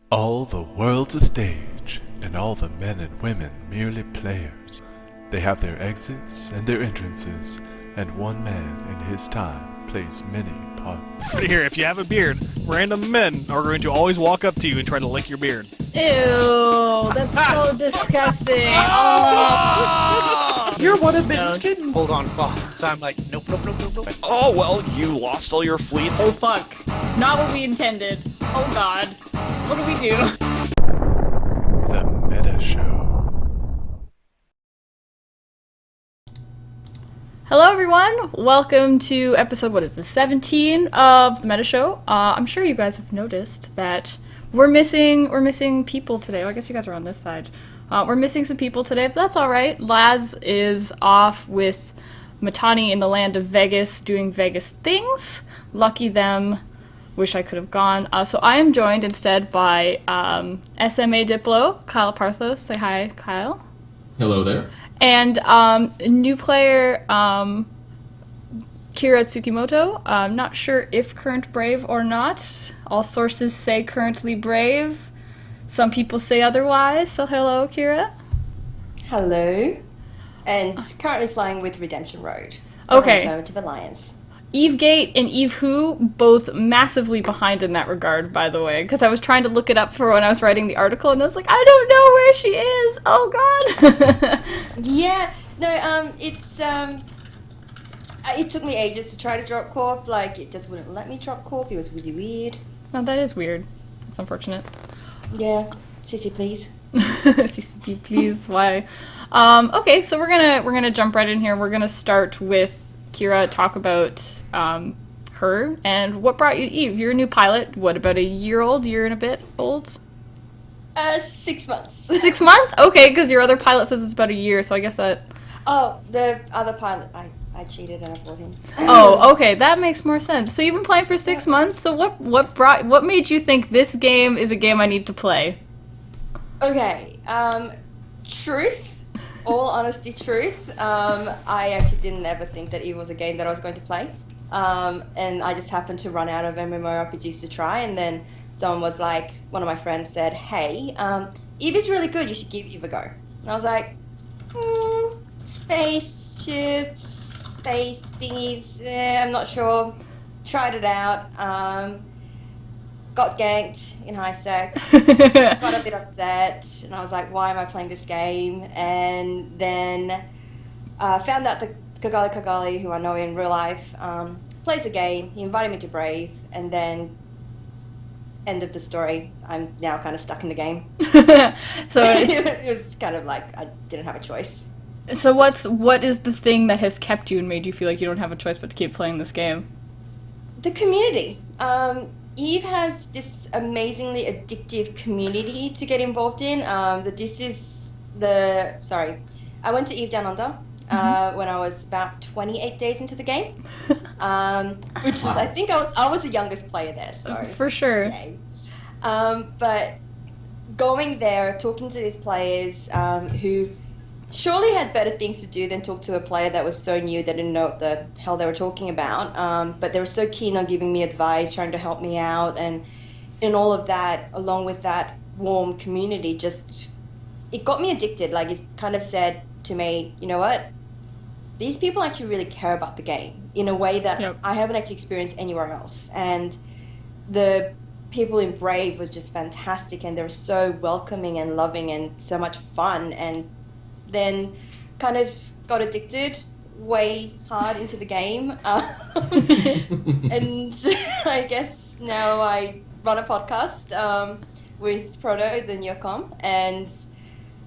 All the world's a stage, and all the men and women merely players. They have their exits and their entrances, and one man in his time plays many parts. Right here, if you have a beard, random men are going to always walk up to you and try to lick your beard. Ew, that's so disgusting. Oh. You're one of men's kittens. Hold on. Oh, so I'm like, nope. Oh, well, you lost all your fleets. Oh fuck. Not what we intended. Oh god. What do we do? The Meta Show. Hello everyone, welcome to episode, 17 of the Meta Show. I'm sure you guys have noticed that we're missing people today. Well, I guess you guys are on this side. We're missing some people today, but that's alright. Laz is off with Matani in the land of Vegas doing Vegas things. Lucky them. Wish I could have gone. So I am joined instead by SMA Diplo, Kyle Aparthos. Say hi, Kyle. Hello there. And new player, Kira Tsukimoto. I'm not sure if current Brave or not. All sources say currently Brave. Some people say otherwise. So hello, Kira. Hello. And currently flying with Redemption Road. Okay. Affirmative Alliance. Eve Gate and Eve Who, both massively behind in that regard, by the way, because I was trying to look it up for when I was writing the article, and I was like, I don't know where she is. Oh God. Yeah. No. It took me ages to try to drop Corp. Like, it just wouldn't let me drop Corp. It was really weird. Oh, that is weird. It's unfortunate. Yeah. CC, please. CCP, please. Why? Okay, so we're gonna jump right in here. We're gonna start with Kira, talk about her and what brought you to Eve. You're a new pilot. What, about a year and a bit old? 6 months. 6 months? Okay, because your other pilot says it's about a year, so I guess that... Oh, the other pilot, I cheated and I brought him. Oh, okay, that makes more sense. So you've been playing for 6 months, so what made you think this game is a game I need to play? Okay, truth. All honesty, truth. I actually didn't ever think that Eve was a game that I was going to play. And I just happened to run out of MMORPGs to try, and then someone was like, one of my friends said, hey, Eve is really good, you should give Eve a go. And I was like, spaceships, space thingies, I'm not sure. Tried it out. Got ganked in high sec, got a bit upset, and I was like, why am I playing this game? And then found out that Kagali, who I know in real life, plays the game. He invited me to Brave, and then end of the story. I'm now kind of stuck in the game. So it was kind of like I didn't have a choice. So what is the thing that has kept you and made you feel like you don't have a choice but to keep playing this game? The community. Eve has this amazingly addictive community to get involved in. I went to Eve Down Under when I was about 28 days into the game, which is, I think I was the youngest player there, so for sure. Yay. But going there, talking to these players who surely had better things to do than talk to a player that was so new they didn't know what the hell they were talking about. But they were so keen on giving me advice, trying to help me out, and in all of that, along with that warm community, it got me addicted. Like, it kind of said to me, you know what? These people actually really care about the game in a way that I haven't actually experienced anywhere else. And the people in Brave was just fantastic, and they were so welcoming and loving and so much fun. And then kind of got addicted way hard into the game. And I guess now I run a podcast with Proto, the Neocom, and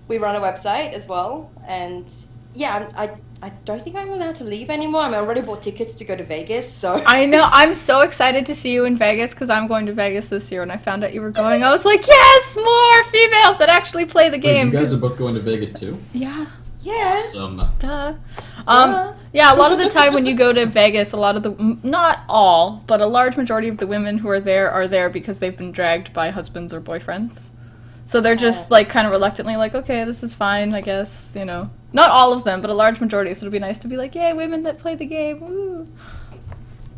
we run a website as well. And yeah, I don't think I'm allowed to leave anymore. I already bought tickets to go to Vegas, so... I know, I'm so excited to see you in Vegas, because I'm going to Vegas this year. When I found out you were going, I was like, yes, more females that actually play the game. Wait, you guys are both going to Vegas too? Yeah. Yeah. Awesome. Duh. Yeah, a lot of the time when you go to Vegas, a lot of the, not all, but a large majority of the women who are there because they've been dragged by husbands or boyfriends. So they're just, like, kind of reluctantly like, okay, this is fine, I guess, you know. Not all of them, but a large majority, so it'll be nice to be like, yay, women that play the game, woo.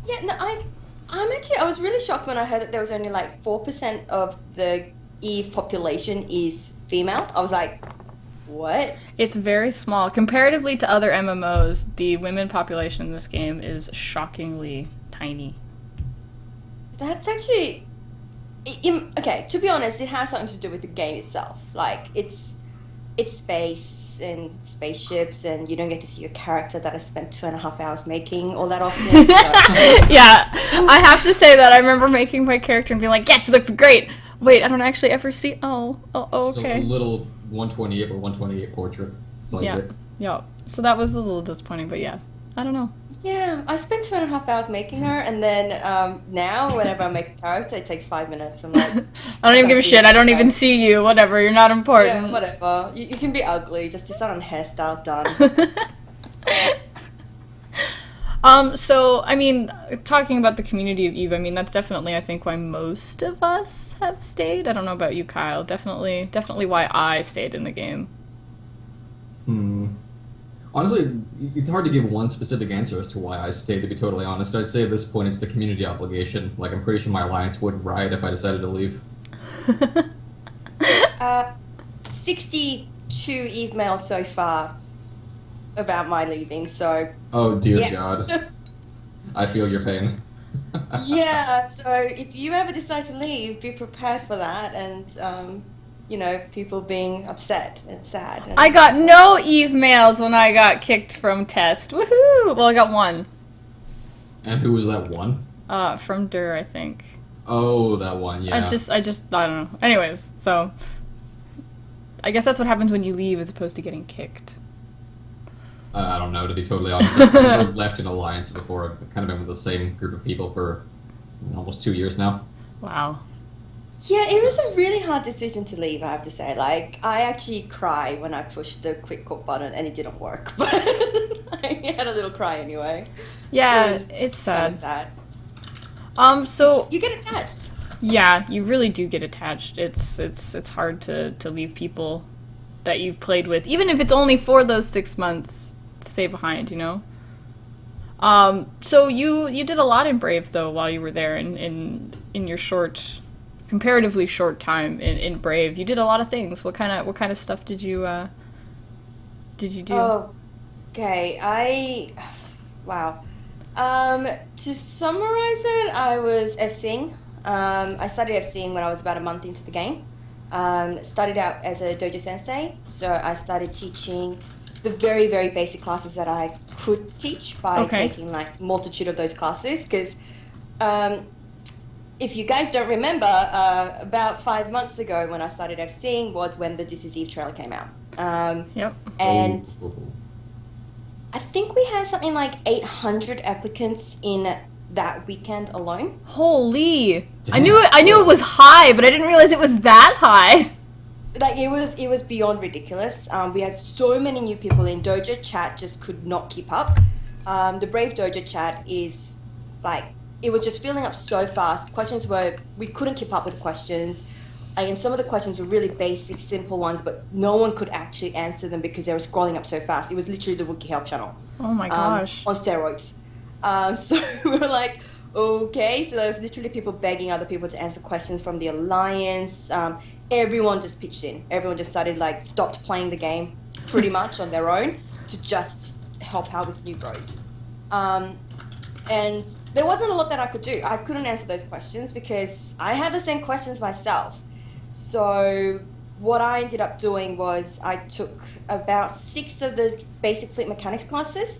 Yeah, no, I was really shocked when I heard that there was only, like, 4% of the Eve population is female. I was like, what? It's very small. Comparatively to other MMOs, the women population in this game is shockingly tiny. That's actually... okay, to be honest, it has something to do with the game itself. Like, it's space and spaceships, and you don't get to see your character that I spent 2.5 hours making all that often. So. Yeah, I have to say that I remember making my character and being like, yes, it looks great. Wait, I don't actually ever see. Oh, okay. So a little 128 or 128 portrait. That's all you get. Yeah. So that was a little disappointing, but yeah, I don't know. Yeah, I spent 2.5 hours making her, and then now whenever I make a character, it takes 5 minutes. I'm like, I don't even give a shit. I don't even see you. Whatever. You're not important. Yeah, whatever. You can be ugly. Just decide on hairstyle. Done. So, I mean, talking about the community of Eve, I mean, that's definitely, I think, why most of us have stayed. I don't know about you, Kyle. Definitely why I stayed in the game. Honestly, it's hard to give one specific answer as to why I stayed, to be totally honest. I'd say at this point it's the community obligation. Like, I'm pretty sure my alliance would riot if I decided to leave. 62 Eve mails so far about my leaving, so... Oh, dear yeah. God. I feel your pain. Yeah, so if you ever decide to leave, be prepared for that, and, you know, people being upset and sad. And... I got no Eve mails when I got kicked from test. Woohoo! Well, I got one. And who was that one? From Dur, I think. Oh, that one, yeah. I don't know. Anyways, so... I guess that's what happens when you leave as opposed to getting kicked. I don't know, to be totally honest. I've never left an alliance before. I've kind of been with the same group of people for almost 2 years now. Wow. Yeah, it was a really hard decision to leave, I have to say. Like, I actually cried when I pushed the quick quit button and it didn't work. But I had a little cry anyway. Yeah, it's sad. Sad. So... You get attached. Yeah, you really do get attached. It's hard to leave people that you've played with, even if it's only for those 6 months. Stay behind, you know. So you did a lot in Brave though while you were there in your comparatively short time in Brave. You did a lot of things. What kind of stuff did you do? Okay, wow. To summarize it, I was FCing. I started FCing when I was about a month into the game. Started out as a dojo sensei, so I started teaching the very, very basic classes that I could teach by taking like multitude of those classes. Because if you guys don't remember, about 5 months ago when I started FCing was when the This Is Eve trailer came out. Yep. And I think we had something like 800 applicants in that weekend alone. Holy! Damn. I knew it was high, but I didn't realize it was that high. Like, it was beyond ridiculous. We had so many new people in. Dojo chat just could not keep up. The Brave Dojo chat is, like, it was just filling up so fast. We couldn't keep up with questions. And some of the questions were really basic, simple ones, but no one could actually answer them because they were scrolling up so fast. It was literally the Rookie Help channel. Oh my gosh. On steroids. So we were like, okay. So there was literally people begging other people to answer questions from the Alliance. Everyone just pitched in. Everyone just started, like, stopped playing the game pretty much on their own to just help out with new bros. And there wasn't a lot that I could do. I couldn't answer those questions because I had the same questions myself. So what I ended up doing was I took about 6 of the basic fleet mechanics classes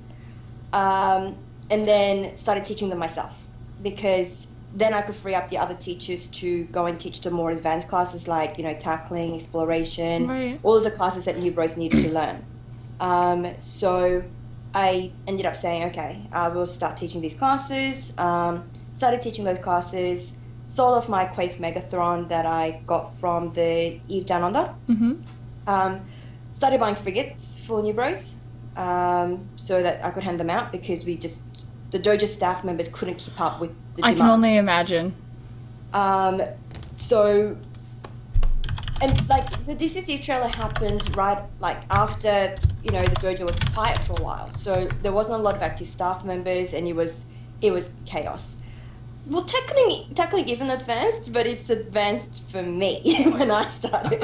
and then started teaching them myself, because then I could free up the other teachers to go and teach the more advanced classes like, you know, tackling, exploration, right. All of the classes that new bros need to learn. So I ended up saying, okay, I will start teaching these classes. Started teaching those classes. Sold off my Quaif Megathron that I got from the Eve Down Under. Mm-hmm. Started buying frigates for new bros so that I could hand them out, because the dojo staff members couldn't keep up with the demand. I can only imagine. So, and like the This Is Eve trailer happened right like after, you know, the dojo was quiet for a while. So there wasn't a lot of active staff members, and it was chaos. Well, tackling isn't advanced, but it's advanced for me when I started.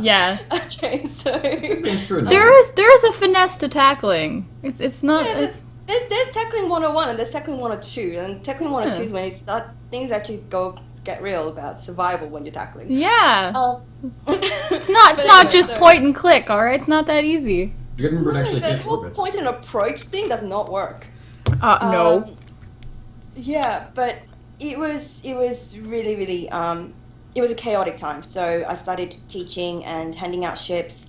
Yeah. Okay, so It's true. There is a finesse to tackling. It's not. yeah, It's, there's tackling 101 and there's tackling 102, and tackling 102 is when it start things actually get real about survival when you're tackling. yeah. It's It's not just point and click. All right, it's not that easy. You gotta remember to actually the hit whole orbits. point and approach thing does not work. No. Yeah, but it was really it was a chaotic time. So I started teaching and handing out ships.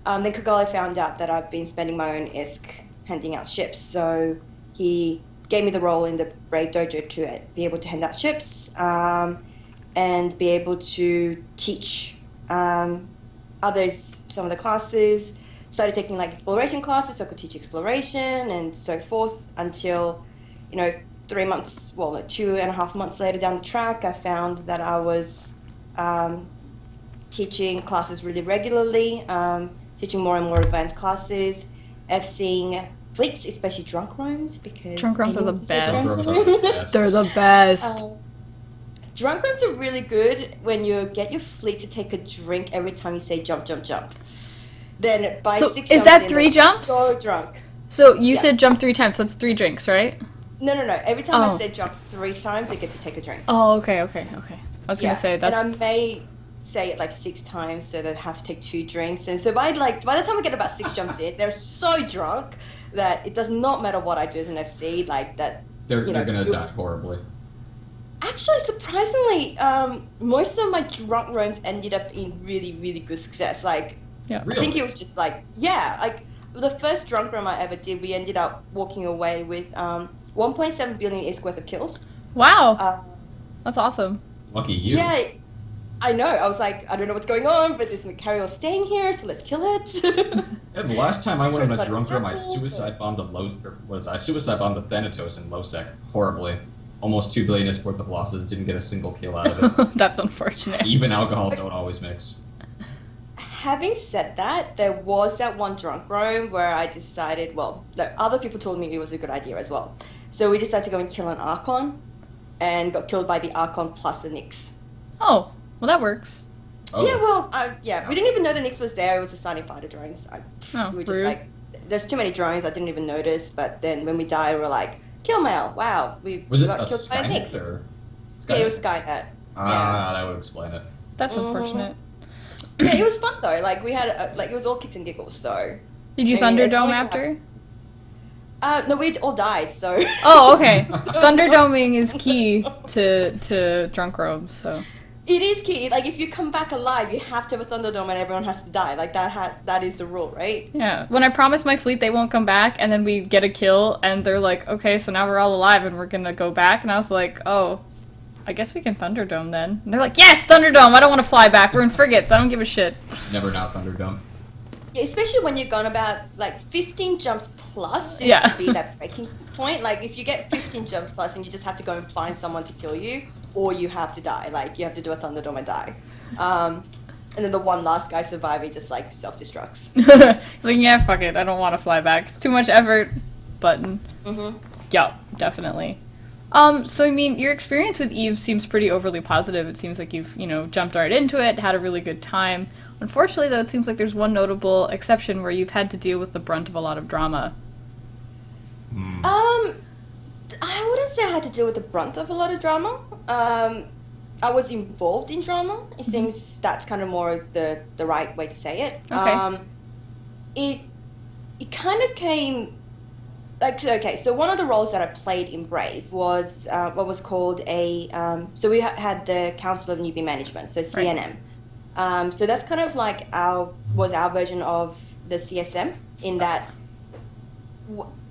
Then Kagale found out that I've been spending my own ISK handing out ships. So he gave me the role in the Brave Dojo to be able to hand out ships and be able to teach others some of the classes. Started taking like exploration classes so I could teach exploration and so forth until, 2.5 months later down the track, I found that I was teaching classes really regularly, teaching more and more advanced classes, FCing fleets, especially drunk rooms, because Drunk rooms are the best. Drunk rooms are the best. They're the best. Drunk rooms are really good when you get your fleet to take a drink every time you say jump, jump, jump. Then by So 6 is jumps that in, 3 they're jumps? So drunk. So you yeah. said jump 3 times. So that's 3 drinks, right? No. Every time Oh. I say jump 3 times, they get to take a drink. Oh, okay. I was gonna say that's. And I may say it like 6 times, so they have to take 2 drinks. And so by the time I get about 6 jumps in, they're so drunk that it does not matter what I do as an FC. Like that. They're gonna die horribly. Actually, surprisingly, most of my drunk rooms ended up in really, really good success. Like, Yeah. Really? I think it was just like, the first drunk room I ever did, we ended up walking away with 1.7 billion ISK worth of kills. Wow. That's awesome. Lucky you. Yeah, I know. I was like, I don't know what's going on, but this Macariel's staying here, so let's kill it. Yeah, the last time I went in a Like, drunk room, I suicide bombed the Thanatos in Nullsec horribly. Almost 2 billion is worth of losses. Didn't get a single kill out of it. That's unfortunate. Even alcohol don't always mix. Having said that, there was that one drunk room where I decided, other people told me it was a good idea as well. So we decided to go and kill an Archon, and got killed by the Archon plus the Nyx. Oh, well that works. Oh. Yeah, we didn't even know the Nyx was there. It was assigning fighter drones. We were just rude. like, there's too many drones. I didn't even notice. But then when we died, we were like, kill mail. Wow, Was it got a killed by a Skynet Nyx. or? Yeah, it was Skynet. That would explain it. That's unfortunate. Yeah, it was fun though. Like we had, it was all kicks and giggles. So. Did you I mean, Thunderdome it's after? No, we all died. So. Oh, okay. Thunderdoming is key to drunk robes, so. It is key. Like if you come back alive, you have to have a Thunderdome, and everyone has to die. Like that is the rule, right? Yeah. When I promise my fleet they won't come back, and then we get a kill, and they're like, okay, so now we're all alive, and we're gonna go back, and I was like, oh, I guess we can Thunderdome then. And they're like, yes, Thunderdome! I don't want to fly back. We're in frigates. I don't give a shit. Never not Thunderdome. Yeah, especially when you're gone about like 15 jumps plus seems Yeah. to be that breaking point. Like if you get 15 jumps plus and you just have to go and find someone to kill you, or you have to die. Like you have to do a Thunderdome and die. And then the one last guy surviving just like self-destructs. He's like, yeah, fuck it. I don't want to fly back. It's too much effort. Button. Mm-hmm. Yup, definitely. So I mean, your experience with Eve seems pretty overly positive. It seems like you've, jumped right into it, had a really good time. Unfortunately, though, it seems like there's one notable exception where you've had to deal with the brunt of a lot of drama. I wouldn't say I had to deal with the brunt of a lot of drama. I was involved in drama. It seems that's kind of more the right way to say it. Okay. It kind of came so one of the roles that I played in Brave was what was called so we had the Council of Newbie Management, so CNM. So that's kind of like our version of the CSM in that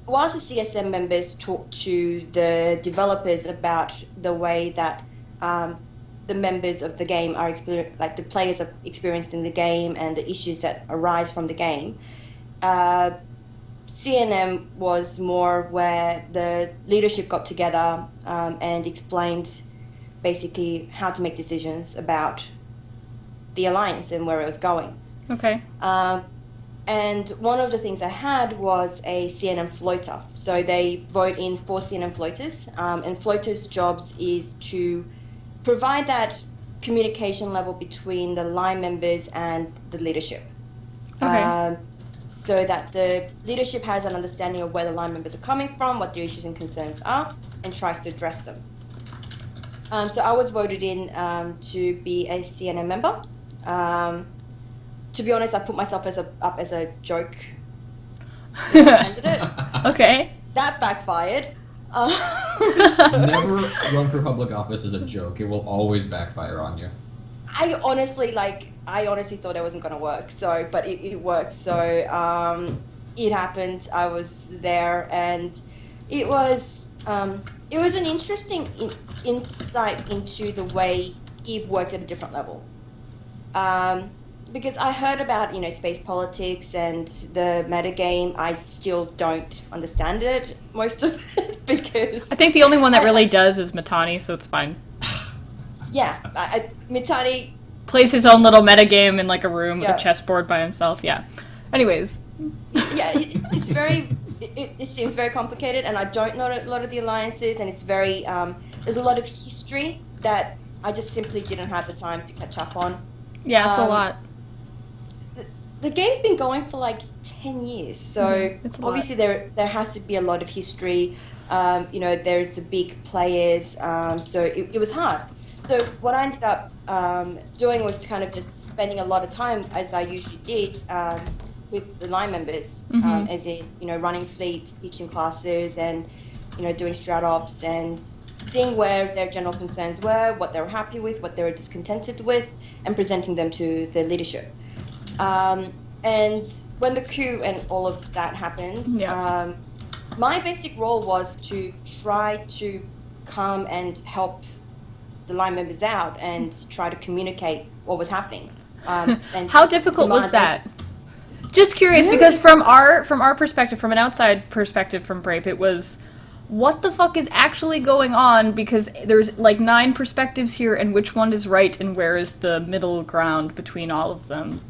whilst the CSM members talk to the developers about the way that the members of the game are the players are experienced in the game and the issues that arise from the game, CNM was more where the leadership got together and explained basically how to make decisions about the alliance and where it was going. Okay. And one of the things I had was a CNM floater. So they vote in 4 CNM floaters, and floaters' jobs is to provide that communication level between the line members and the leadership. Okay. So that the leadership has an understanding of where the line members are coming from, what their issues and concerns are, and tries to address them. So I was voted in to be a CNM member. To be honest, I put myself up as a joke candidate. Okay. That backfired. Never run for public office as a joke. It will always backfire on you. I honestly thought it wasn't going to work. So, but it worked. So, it happened. I was there, and it was an interesting insight into the way Eve worked at a different level. Because I heard about, space politics and the metagame. I still don't understand it, most of it, because... I think the only one that really does is Mitani, so it's fine. Yeah, Mitani... Plays his own little metagame in, like, a room with Yeah. a chessboard by himself, yeah. Anyways. Yeah, it's very... It seems very complicated, and I don't know a lot of the alliances, and it's very... there's a lot of history that I just simply didn't have the time to catch up on. Yeah, it's a lot. The game's been going for like 10 years, so It's a lot. obviously there has to be a lot of history. There's the big players, so it was hard. So what I ended up doing was kind of just spending a lot of time, as I usually did, with the line members, as in, running fleets, teaching classes, and, doing strat ops and seeing where their general concerns were, what they were happy with, what they were discontented with, and presenting them to the leadership. And when the coup and all of that happened, my basic role was to try to come and help the line members out and try to communicate what was happening. And How difficult was that? Just curious, because from our perspective, from an outside perspective from Brave, it was, what the fuck is actually going on? Because there's like 9 perspectives here, and which one is right, and where is the middle ground between all of them?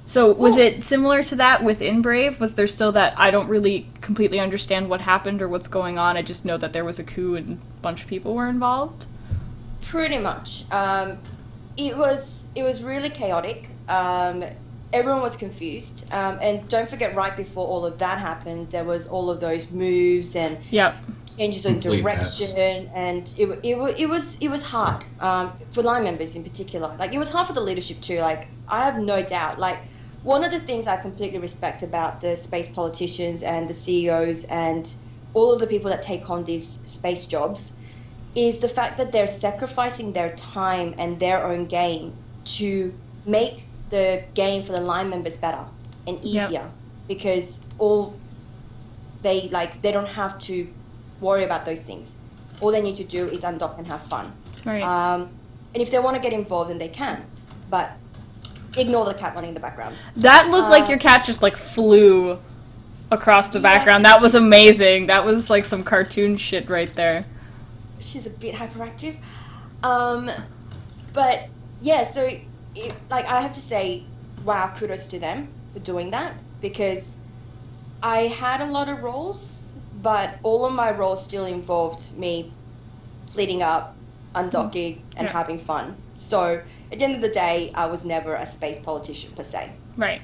So was it similar to that within Brave? Was there still that I don't really completely understand what happened or what's going on, I just know that there was a coup and a bunch of people were involved? Pretty much. It was really chaotic. Everyone was confused. And don't forget, right before all of that happened, there was all of those moves and changes in Complete mess. direction, and it was hard for line members in particular. Like, it was hard for the leadership too. Like, I have no doubt. Like, one of the things I completely respect about the space politicians and the CEOs and all of the people that take on these space jobs is the fact that they're sacrificing their time and their own game to make the game for the line members better and easier, because they don't have to worry about those things. All they need to do is undock and have fun. Right. And if they want to get involved, then they can, but ignore the cat running in the background. That looked like your cat just like flew across the background. That was amazing. That was like some cartoon shit right there. She's a bit hyperactive. But yeah, so I have to say, wow, kudos to them for doing that, because I had a lot of roles, but all of my roles still involved me fleeting up, undocking, and having fun. So at the end of the day, I was never a space politician per se. Right.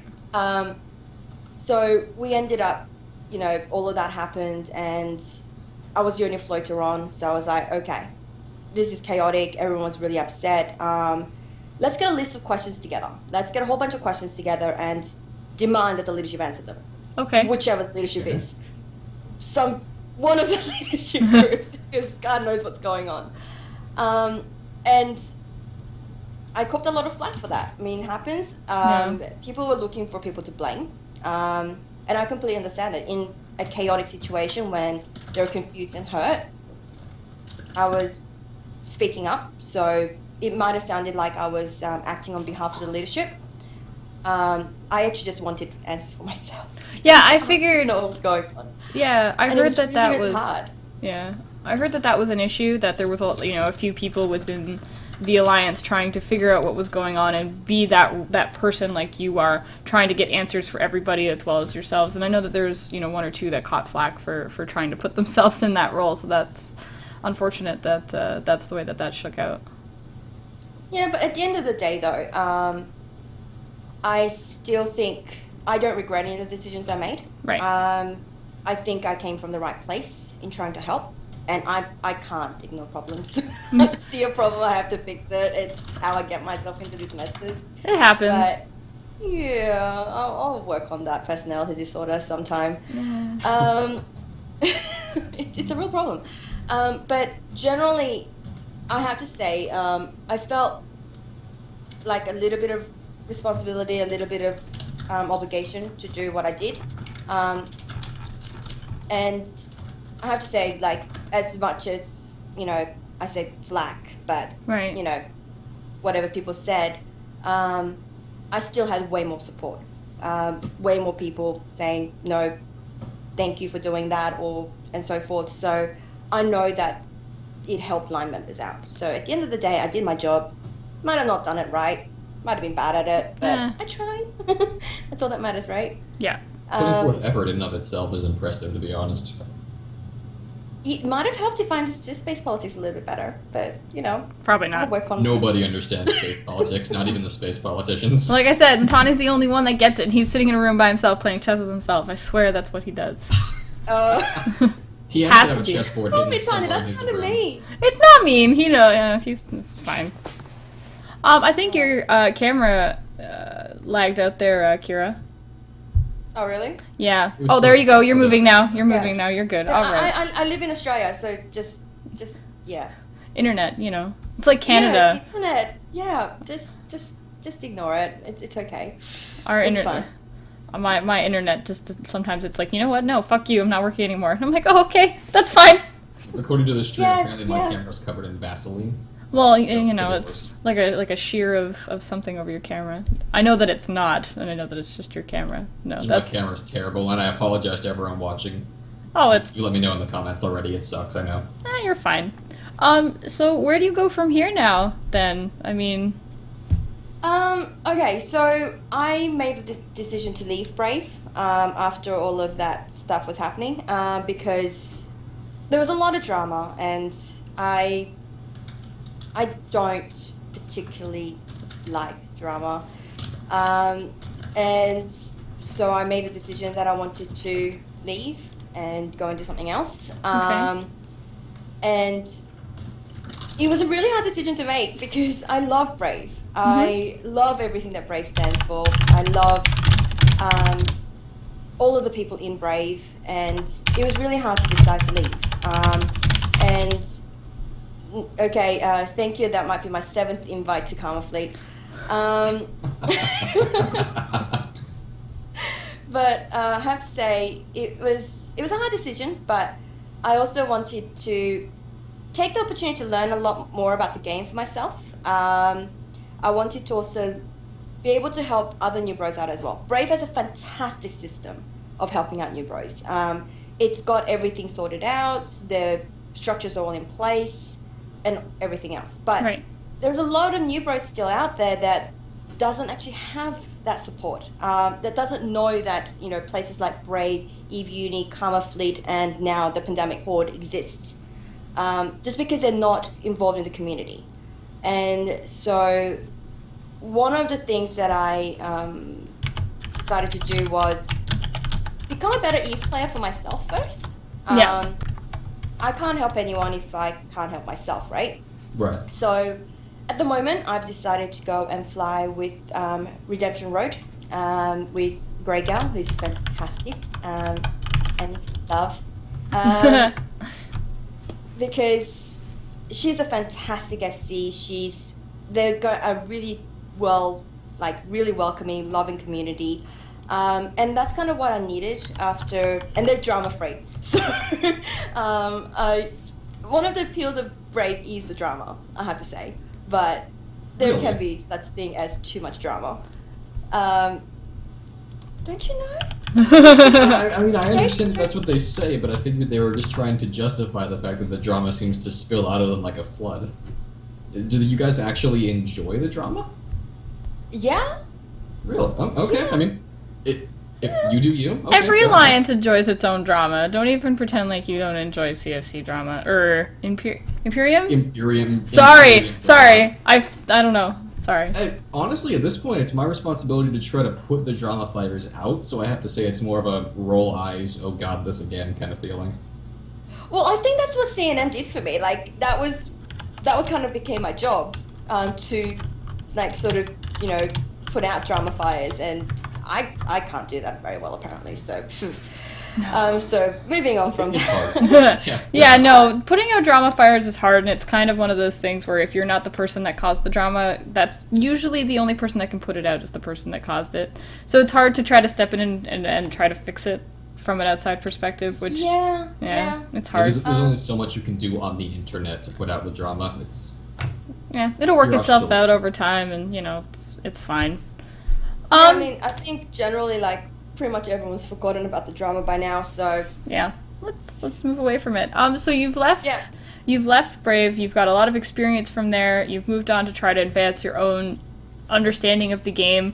So we ended up, all of that happened, and I was the only floater on, so I was like, okay, this is chaotic, everyone's really upset. Let's get a list of questions together. Let's get a whole bunch of questions together and demand that the leadership answer them. Okay. Whichever the leadership is. One of the leadership groups, because God knows what's going on. And I copped a lot of flack for that. I mean, it happens. People were looking for people to blame. And I completely understand it. In a chaotic situation when they're confused and hurt, I was speaking up. So it might have sounded like I was acting on behalf of the leadership. I actually just wanted answers for myself. Yeah, I figured. What was going on. Yeah, I heard that that was. Hard. Yeah, I heard that that was an issue. That there was a few people within the Alliance trying to figure out what was going on and be that person like you are, trying to get answers for everybody as well as yourselves. And I know that there's, one or two that caught flack for trying to put themselves in that role, so that's unfortunate that that's the way that shook out. Yeah, but at the end of the day, though, I still think I don't regret any of the decisions I made. Right. I think I came from the right place in trying to help. And I can't ignore problems. I see a problem, I have to fix it. It's how I get myself into these messes. It happens. But, yeah, I'll work on that personality disorder sometime. It's a real problem. But generally, I have to say, I felt like a little bit of responsibility, a little bit of obligation to do what I did. And I have to say, like, as much as, I say flack, but, right. Whatever people said, I still had way more support. Way more people saying, no, thank you for doing that, and so forth. So I know that it helped line members out. So at the end of the day, I did my job. Might have not done it right. Might have been bad at it, but I tried. That's all that matters, right? Yeah. Putting forth effort in and of itself is impressive, to be honest. It might have helped if I understood space politics a little bit better, but, Probably not. I'll work on Nobody understands space politics, not even the space politicians. Like I said, Matani's the only one that gets it. He's sitting in a room by himself playing chess with himself. I swear that's what he does. He has has to to have be. a chessboard Oh, hidden somewhere in that's his kind of room. mean. It's not mean. It's fine. I think your camera lagged out there, Kira. Oh, really? Yeah. It was Oh, there you go. You're okay. moving now. You're moving now. You're good. All right. I live in Australia, so just, yeah. Internet, It's like Canada. Yeah, internet. Yeah, just ignore it. It's okay. Our It's internet. fine. My internet just sometimes it's like, you know what? No, fuck you. I'm not working anymore. And I'm like, oh, okay, that's fine. According to the stream, Yeah, apparently my yeah. camera's covered in Vaseline. Well, So, it's like a sheer of something over your camera. I know that it's not, and I know that it's just your camera. No, My that's camera's terrible, and I apologize to everyone watching. it's You let me know in the comments already. It sucks, I know. you're fine. So where do you go from here now? Then I mean, Okay, so I made the decision to leave Brave after all of that stuff was happening because there was a lot of drama, and I don't particularly like drama, and so I made the decision that I wanted to leave and go and do something else. And it was a really hard decision to make because I love Brave. I love everything that Brave stands for. I love all of the people in Brave, and it was really hard to decide to leave. Thank you. That might be my 7th invite to Karma Fleet. But I have to say it was a hard decision, but I also wanted to take the opportunity to learn a lot more about the game for myself. I wanted to also be able to help other new bros out as well. Brave has a fantastic system of helping out new bros. It's got everything sorted out, the structures are all in place, and everything else. But there's a lot of new bros still out there that doesn't actually have that support, that doesn't know that places like Brave, Eve Uni, Karma Fleet, and now the Pandemic Horde exists, just because they're not involved in the community. And so one of the things that I decided to do was become a better Eve player for myself first. I can't help anyone if I can't help myself, right? Right. So at the moment, I've decided to go and fly with Redemption Road with Grey Gal, who's fantastic, and love, because she's a fantastic FC. They've got a really welcoming, loving community. And that's kind of what I needed and they're drama free. So, one of the appeals of Brave is the drama, I have to say. But there can be such thing as too much drama. Don't you know? I mean, I understand that that's what they say, but I think that they were just trying to justify the fact that the drama seems to spill out of them like a flood. Do you guys actually enjoy the drama? Yeah. Really? Oh, okay. I mean, if you do you. Okay, Every fair alliance enjoys its own drama. Don't even pretend like you don't enjoy CFC drama. Or Imperium? enough. Imperium. Sorry. Imperium drama. Sorry. I don't know. Sorry. Honestly, at this point, it's my responsibility to try to put the drama fires out, so I have to say it's more of a roll eyes, oh god, this again kind of feeling. Well, I think that's what CNM did for me. Like that was kind of became my job, to like sort of put out drama fires, and I can't do that very well apparently. So. So moving on from It's that. hard. Yeah, no, putting out drama fires is hard, and it's kind of one of those things where if you're not the person that caused the drama, that's usually the only person that can put it out is the person that caused it. So it's hard to try to step in and try to fix it from an outside perspective, which Yeah. it's Yeah, hard. there's only so much you can do on the internet to put out the drama. Yeah, it'll work You're itself absolutely- out over time, and it's fine. I mean, I think generally like pretty much everyone's forgotten about the drama by now. So Yeah, let's move away from it. So you've left. Yeah. You've left Brave. You've got a lot of experience from there. You've moved on to try to advance your own understanding of the game.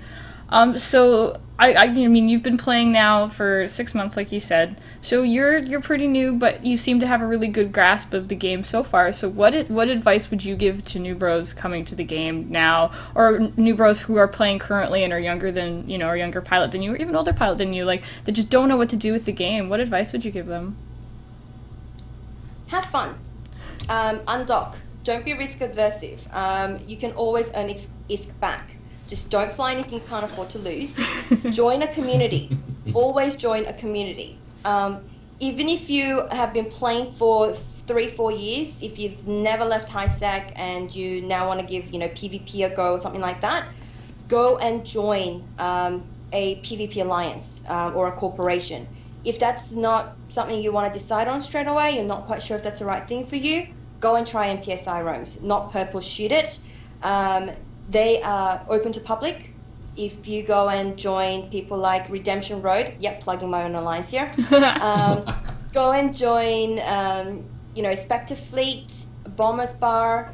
So I mean, you've been playing now for 6 months, like you said. So you're pretty new, but you seem to have a really good grasp of the game so far. So what advice would you give to new bros coming to the game now, or new bros who are playing currently and are younger than or younger pilot than you, or even older pilot than you, like that just don't know what to do with the game? What advice would you give them? have fun. Undock. Don't be risk aversive. You can always earn ISK back. Just don't fly anything you can't afford to lose. Join a community. Always join a community. Even if you have been playing for 3-4 years, if you've never left high sec and you now want to give PvP a go or something like that, go and join a PvP alliance or a corporation. If that's not something you want to decide on straight away, you're not quite sure if that's the right thing for you, go and try MPSI roams. Not purple shoot it. They are open to public. If you go and join people like Redemption Road, plugging my own alliance here. Go and join, Spectre Fleet, Bombers Bar,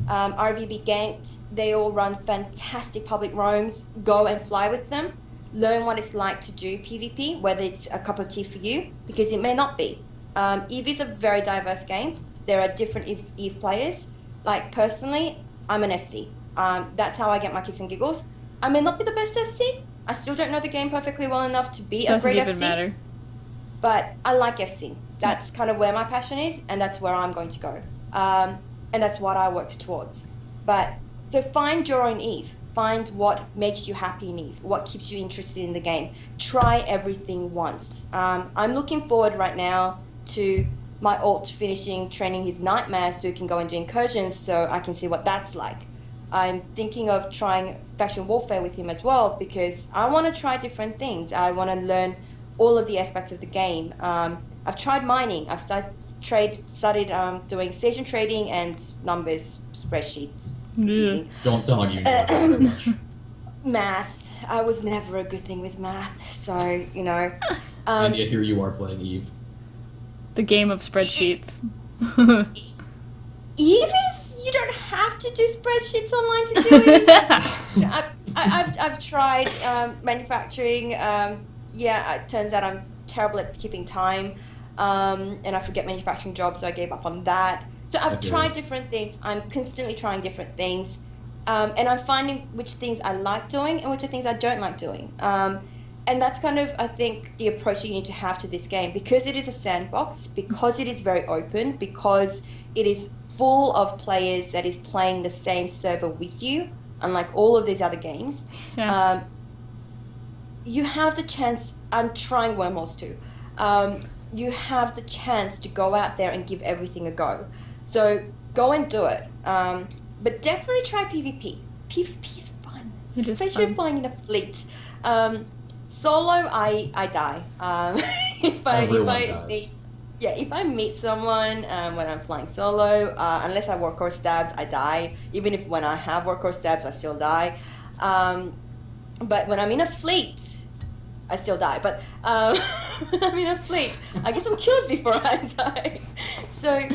RVB Ganked. They all run fantastic public roams. Go and fly with them. Learn what it's like to do PvP, whether it's a cup of tea for you, because it may not be. EVE is a very diverse game. There are different EVE players. Like personally, I'm an FC. That's how I get my kicks and giggles. I may not be the best FC. I still don't know the game perfectly well enough to be a great FC. Doesn't even matter. But I like FCing. That's kind of where my passion is, and that's where I'm going to go. And that's what I work towards. So find your own EVE. Find what makes you happy in EVE, what keeps you interested in the game. Try everything once. I'm looking forward right now to my alt finishing training his nightmare so he can go and do incursions so I can see what that's like. I'm thinking of trying faction warfare with him as well because I want to try different things. I want to learn all of the aspects of the game. I've tried mining. I've studied doing station trading and numbers, spreadsheets. Yeah. Don't sound like you enjoy that very much. Math. I was never a good thing with math, so, And yet here you are playing EVE. The game of spreadsheets. EVE is, you don't have to do spreadsheets online to do it. I've tried manufacturing. It turns out I'm terrible at keeping time, and I forget manufacturing jobs, so I gave up on that. So I've tried different things. I'm constantly trying different things, and I'm finding which things I like doing and which are things I don't like doing. And that's kind of, I think, the approach you need to have to this game. Because it is a sandbox, because it is very open, because it is full of players that is playing the same server with you, unlike all of these other games, you have the chance, I'm trying wormholes too, you have the chance to go out there and give everything a go. So go and do it. But definitely try PvP. PvP is fun, especially flying in a fleet. Solo, I die. If I meet someone when I'm flying solo, unless I workhorse stabs, I die. Even if when I have workhorse stabs, I still die. But when I'm in a fleet, I still die. But when I'm in a fleet, I get some kills before I die. So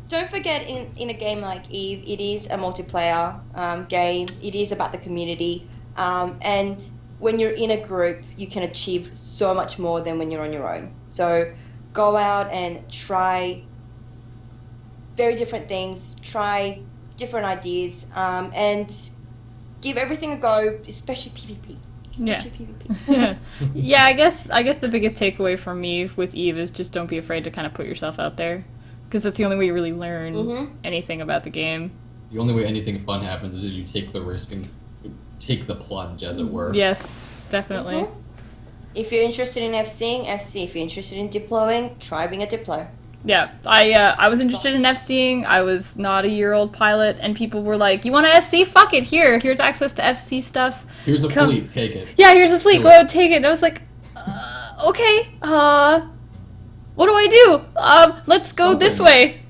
Don't forget, in a game like Eve, it is a multiplayer game. It is about the community, and when you're in a group, you can achieve so much more than when you're on your own. So go out and try very different things, try different ideas, and give everything a go, especially PvP. Yeah. PvP. Yeah, I guess the biggest takeaway from me with Eve is just don't be afraid to kind of put yourself out there, because that's the only way you really learn anything about the game. The only way anything fun happens is if you take the risk and take the plunge, as it were. Yes, definitely. If you're interested in FCing, FC. If you're interested in deploying, try being a deploy. Yeah, I was interested in FCing. I was not a year-old pilot, and people were like, "You want to FC? Fuck it! Here's access to FC stuff. Here's a fleet, take it." Yeah, here's a fleet. Go take it. And I was like, okay. What do I do? Let's go this way.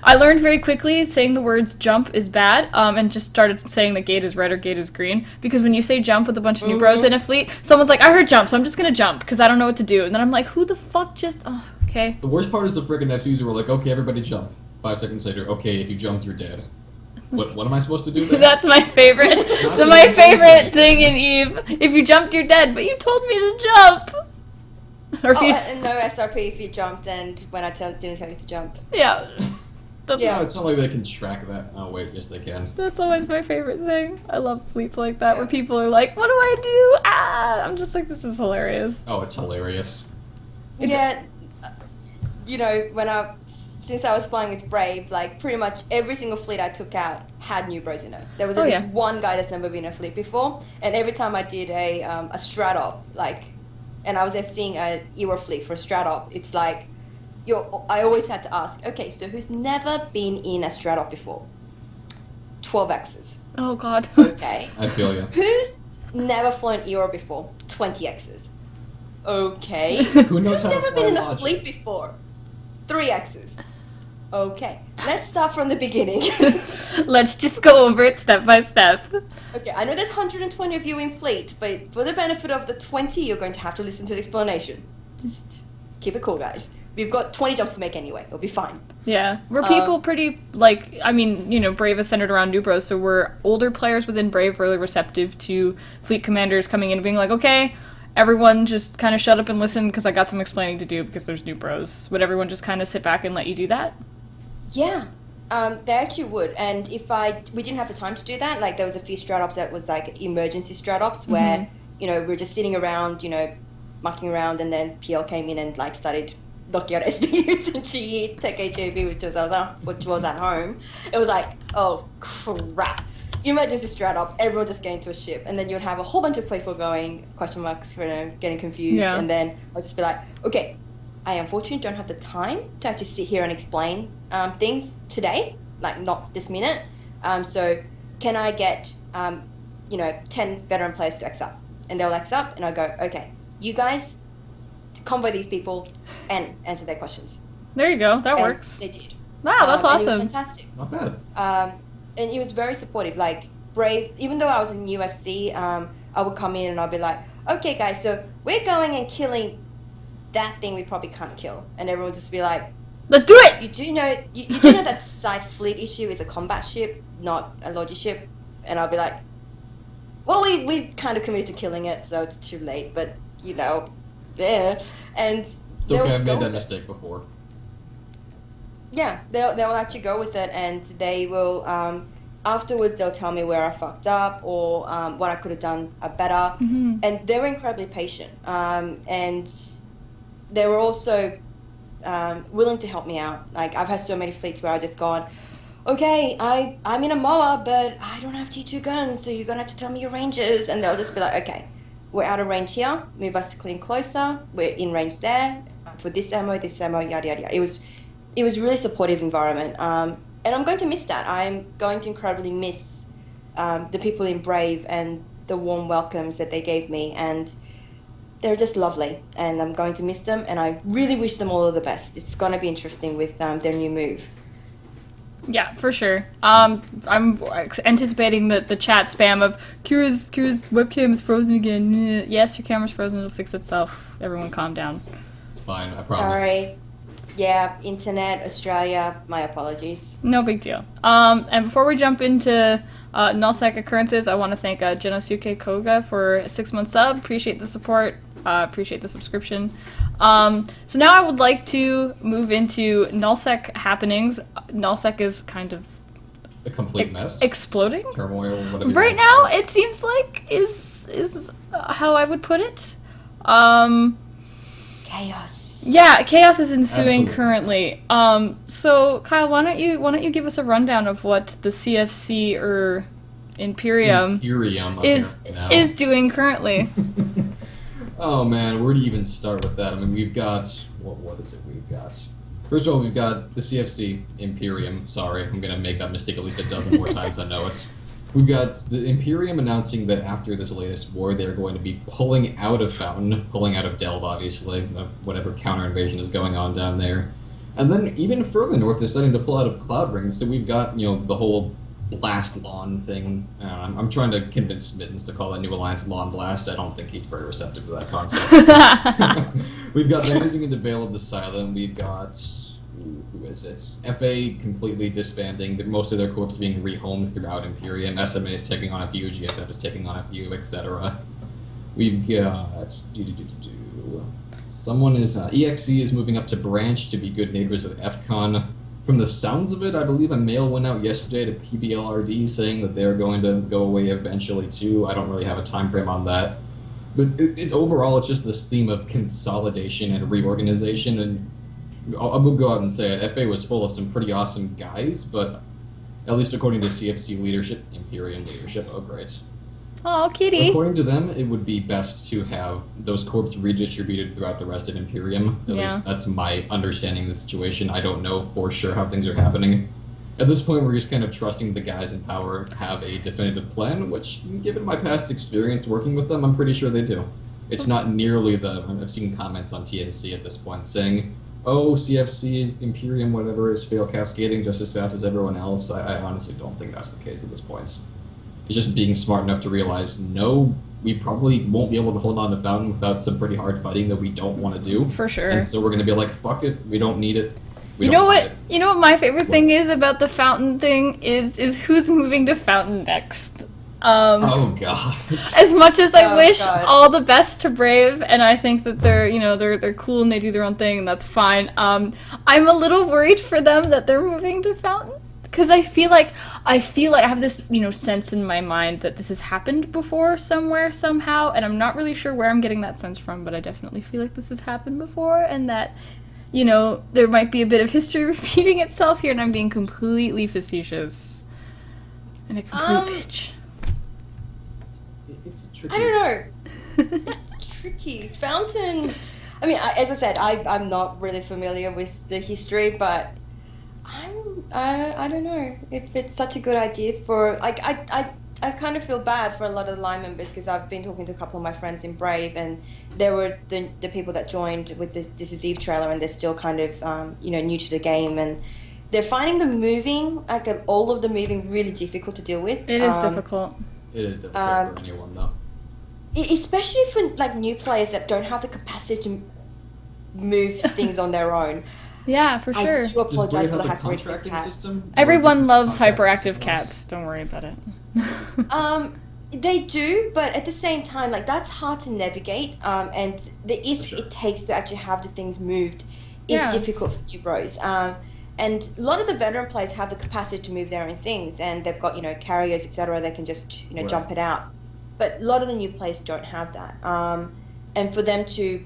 I learned very quickly saying the words jump is bad, and just started saying that gate is red or gate is green, because when you say jump with a bunch of new bros in a fleet, someone's like, I heard jump, so I'm just gonna jump, because I don't know what to do. And then I'm like, who the fuck just... Oh, okay. The worst part is the friggin' FCs who were like, okay, everybody jump. 5 seconds later, okay, if you jumped, you're dead. What am I supposed to do then? That's my favorite. That's my favorite thing in Eve. If you jumped, you're dead, but you told me to jump. Or if you... and no SRP if you jumped, and when I didn't tell you to jump. Yeah. Yeah, it's not like they can track that. Oh wait, yes they can. That's always my favorite thing. I love fleets like that where people are like, what do I do? Ah! I'm just like, this is hilarious. Oh, it's hilarious. Yeah, you know, since I was flying with Brave, like pretty much every single fleet I took out had new bros in it. There was at least one guy that's never been in a fleet before, and every time I did a strat-op, and I was seeing a Ewa fleet for a strat-op, it's like, I always had to ask, okay, so who's never been in a strat-op before? 12 X's. Oh god. Okay. I feel you. Who's never flown Ewa before? 20 X's. Okay. Who knows how to Never fly been in a logic? fleet before? 3 X's. Okay. Let's start from the beginning. Let's just go over it step by step. Okay, I know there's 120 of you in fleet, but for the benefit of the 20, you're going to have to listen to the explanation. Just keep it cool, guys. We've got 20 jumps to make anyway. It'll be fine. Yeah. Were people pretty, Brave is centered around new bros, so were older players within Brave really receptive to fleet commanders coming in and being like, okay, everyone just kind of shut up and listen because I got some explaining to do because there's new bros. Would everyone just kind of sit back and let you do that? Yeah. They actually would. And we didn't have the time to do that. Like, there was a few strat-ops that was like emergency strat-ops where, we were just sitting around, mucking around, and then PL came in and started knocking out SBUs and GE, Tech HAB, which was at home. It was like, oh crap. Emergency strat-op, everyone just get into a ship, and then you'd have a whole bunch of people going, question marks, getting confused, and then I'll just be like, okay, I unfortunately don't have the time to actually sit here and explain things today, not this minute. So can I get, 10 veteran players to X up? And they'll X up, and I'll go, okay, you guys convoy these people and answer their questions. There you go. That works. They did. Wow, that's awesome. And it was fantastic. Not bad. And he was very supportive. Like, Brave, even though I was in UFC, I would come in and I'd be like, okay, guys, so we're going and killing that thing we probably can't kill. And everyone would just be like, let's do it! You do know that Scythe fleet issue is a combat ship, not a logi ship? And I'll be like, well, we kind of committed to killing it, so it's too late, but, yeah. And it's okay, I've made that mistake before. Yeah, they'll actually go with it, and they will, afterwards they'll tell me where I fucked up or what I could have done better. And they were incredibly patient. And they were also willing to help me out. Like, I've had so many fleets where I've just gone, okay, I'm in a mower, but I don't have T2 guns, so you're going to have to tell me your ranges. And they'll just be like, okay, we're out of range here, move us clean closer, we're in range there, for this ammo, yada, yada, yada. It was really supportive environment. And I'm going to miss that. I'm going to incredibly miss the people in Brave and the warm welcomes that they gave me. And they're just lovely. And I'm going to miss them. And I really wish them all of the best. It's going to be interesting with their new move. Yeah, for sure. I'm anticipating the chat spam of Kira's webcam is frozen again. Yes, your camera's frozen. It'll fix itself. Everyone calm down. It's fine, I promise. Sorry. yeah, internet, Australia, my apologies. No big deal. And before we jump into Nullsec occurrences, I want to thank Genosuke Koga for a 6-month sub. Appreciate the support. Appreciate the subscription. So now I would like to move into Nullsec happenings. Nullsec is kind of A complete mess. exploding. Turmoil, whatever. Right now, it seems like is how I would put it. Chaos. Yeah, chaos is ensuing Absolute currently. So Kyle, why don't you give us a rundown of what the CFC or Imperium is now. is doing currently? Oh man, where do you even start with that? I mean, we've got what is it? We've got first of all, we've got the CFC Imperium. Sorry, I'm gonna make that mistake at least a dozen more times. I know it. We've got the Imperium announcing that after this latest war, they're going to be pulling out of Fountain, pulling out of Delve, obviously, of whatever counter-invasion is going on down there. And then even further north, they're starting to pull out of Cloud Rings, so we've got, the whole Blast Lawn thing. I'm trying to convince Mittens to call that new alliance Lawn Blast. I don't think he's very receptive to that concept. We've got them moving into Veil of the Silent. We've got... who is it? FA completely disbanding, most of their corps being rehomed throughout Imperium, SMA is taking on a few, GSF is taking on a few, etc. We've got... Someone is... EXE is moving up to Branch to be good neighbors with FCon. From the sounds of it, I believe a mail went out yesterday to PBLRD saying that they're going to go away eventually too. I don't really have a time frame on that. But overall, it's just this theme of consolidation and reorganization, and I will go out and say it, FA was full of some pretty awesome guys, but at least according to CFC leadership, Imperium leadership, oh great. Oh, kitty. According to them, it would be best to have those corps redistributed throughout the rest of Imperium. At least that's my understanding of the situation. I don't know for sure how things are happening. At this point, we're just kind of trusting the guys in power have a definitive plan, which, given my past experience working with them, I'm pretty sure they do. It's not nearly I've seen comments on TMC at this point saying, oh, CFC's Imperium, whatever, is fail cascading just as fast as everyone else. I honestly don't think that's the case at this point. It's just being smart enough to realize, no, we probably won't be able to hold on to Fountain without some pretty hard fighting that we don't want to do. For sure. And so we're going to be like, fuck it, we don't need it. You know what my favorite thing is about the Fountain thing is who's moving to Fountain next. Oh god. As much as I wish God. all the best to Brave, and I think that they're cool and they do their own thing and that's fine. I'm a little worried for them that they're moving to Fountain, because I feel like I have this sense in my mind that this has happened before somewhere somehow, and I'm not really sure where I'm getting that sense from, but I definitely feel like this has happened before, and that there might be a bit of history repeating itself here, and I'm being completely facetious and a complete bitch. It's tricky. I don't know. It's tricky. Fountain. I mean, as I said, I'm not really familiar with the history, but I don't know if it's such a good idea for I kind of feel bad for a lot of the line members, because I've been talking to a couple of my friends in Brave, and there were the people that joined with the This Is Eve trailer, and they're still kind of new to the game, and they're finding the moving, all of the moving, really difficult to deal with. It is difficult. It is difficult for anyone, though. Especially for new players that don't have the capacity to move things on their own. Yeah, for sure. I do Does Brave apologize for have the the hyperactive contracting cat. system? Everyone loves Contracting hyperactive system cats. Don't worry about it. They do, but at the same time, that's hard to navigate. And the Sure. it takes to actually have the things moved is Yeah. difficult for you bros. And a lot of the veteran players have the capacity to move their own things, and they've got carriers, etc. They can just Right. jump it out. But a lot of the new players don't have that. And for them to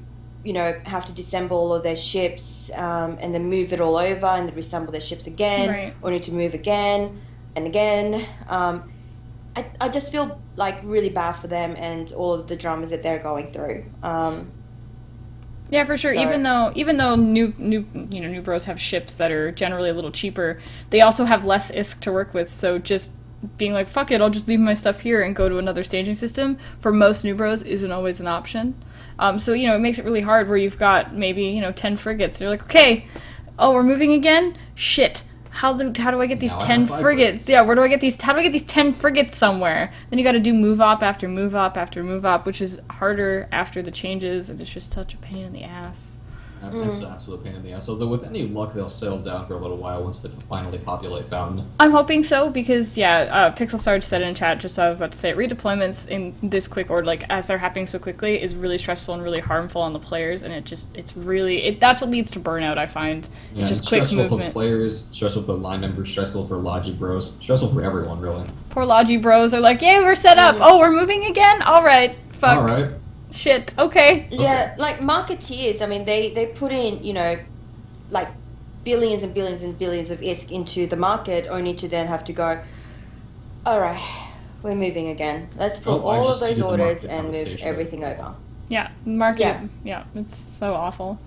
have to disassemble all of their ships and then move it all over and then reassemble their ships again, Right. or need to move again and again. I just feel really bad for them and all of the dramas that they're going through. Yeah, for sure. So- Even though new bros have ships that are generally a little cheaper, they also have less ISK to work with. So just being like, fuck it, I'll just leave my stuff here and go to another staging system, for most new bros isn't always an option. So it makes it really hard where you've got maybe 10 frigates. They're like, okay, oh, we're moving again. Shit. How do I get these Now I 10 have 5 frigates? frigates. Yeah, how do I get these 10 frigates somewhere? Then you got to do move op after move op after move op, which is harder after the changes, and it's just such a pain in the ass. It's an absolute pain in the ass. Although with any luck, they'll settle down for a little while once they finally populate Fountain. I'm hoping so because Pixel Sarge said in chat just I was about to say redeployments in this quick or like as they're happening so quickly is really stressful and really harmful on the players, and that's what leads to burnout. I find Yeah, it's just it's quick stressful movement. for players, stressful for line members, stressful for Logi bros, stressful for everyone really. Poor Logi bros are like, yay, we're set up. Oh, we're moving again. All right, fuck. All right. Shit. Okay. Yeah, like marketeers, I mean, they put in, like billions and billions and billions of ISK into the market only to then have to go, all right, we're moving again. Let's pull Oh, I all of just those seeded the orders market and move devastation. everything over. Yeah, market. Yeah. Yeah, it's so awful.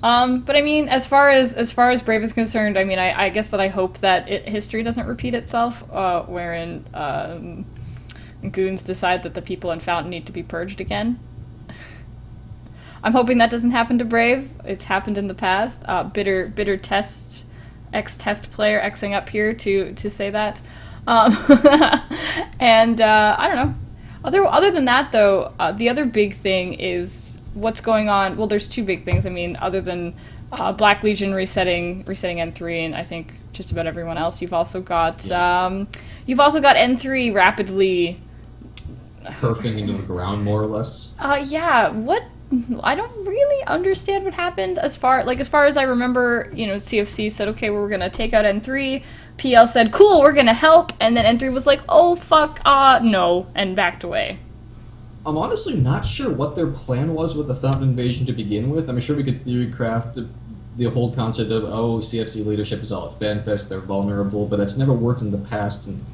But I mean, as far as Brave is concerned, I mean, I guess that I hope that history doesn't repeat itself, wherein goons decide that the people in Fountain need to be purged again. I'm hoping that doesn't happen to Brave. It's happened in the past. Bitter ex-test player Xing up here to say that. And I don't know. Other than that, though, the other big thing is what's going on. Well, there's two big things. I mean, other than Black Legion resetting N3, and I think just about everyone else, you've also got N3 rapidly Perfing into the ground, more or less. What I don't really understand what happened as far as I remember, CFC said, okay, we're gonna take out N3, PL said, cool, we're gonna help, and then N3 was like, oh fuck, no, and backed away. I'm honestly not sure what their plan was with the Fountain invasion to begin with. I'm sure we could theory craft the whole concept of, CFC leadership is all at FanFest, they're vulnerable, but that's never worked in the past, and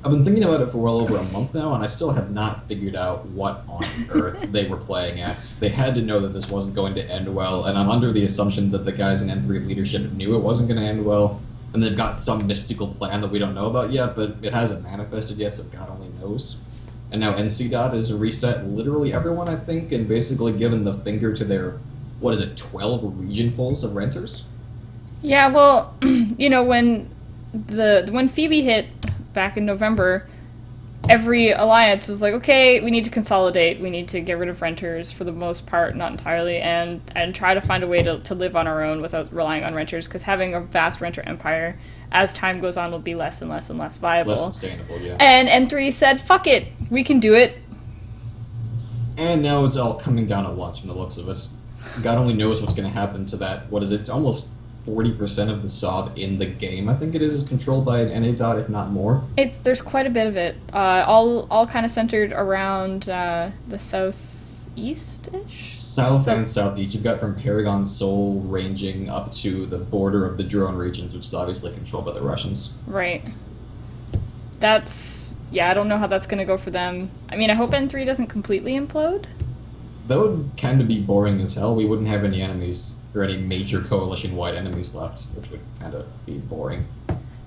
I've been thinking about it for well over a month now, and I still have not figured out what on earth they were playing at. They had to know that this wasn't going to end well, and I'm under the assumption that the guys in N3 leadership knew it wasn't going to end well, and they've got some mystical plan that we don't know about yet, but it hasn't manifested yet, so God only knows. And now NC has reset literally everyone, I think, and basically given the finger to their, 12 regionfuls of renters? Yeah, well, when Phoebe hit back in November, every alliance was like, okay, we need to consolidate, we need to get rid of renters for the most part, not entirely, and try to find a way to live on our own without relying on renters, because having a vast renter empire, as time goes on, will be less and less and less viable. Less sustainable, yeah. And N3 said, fuck it, we can do it. And now it's all coming down at once from the looks of it. God only knows what's going to happen to that, it's almost 40% of the SOV in the game, I think it is controlled by an NA, if not more. There's quite a bit of it, all kind of centered around the southeast-ish? South and southeast. You've got from Paragon Seoul ranging up to the border of the drone regions, which is obviously controlled by the Russians. Right. I don't know how that's going to go for them. I mean, I hope N3 doesn't completely implode. That would kind of be boring as hell. We wouldn't have any enemies, or any major coalition-wide enemies left, which would kind of be boring.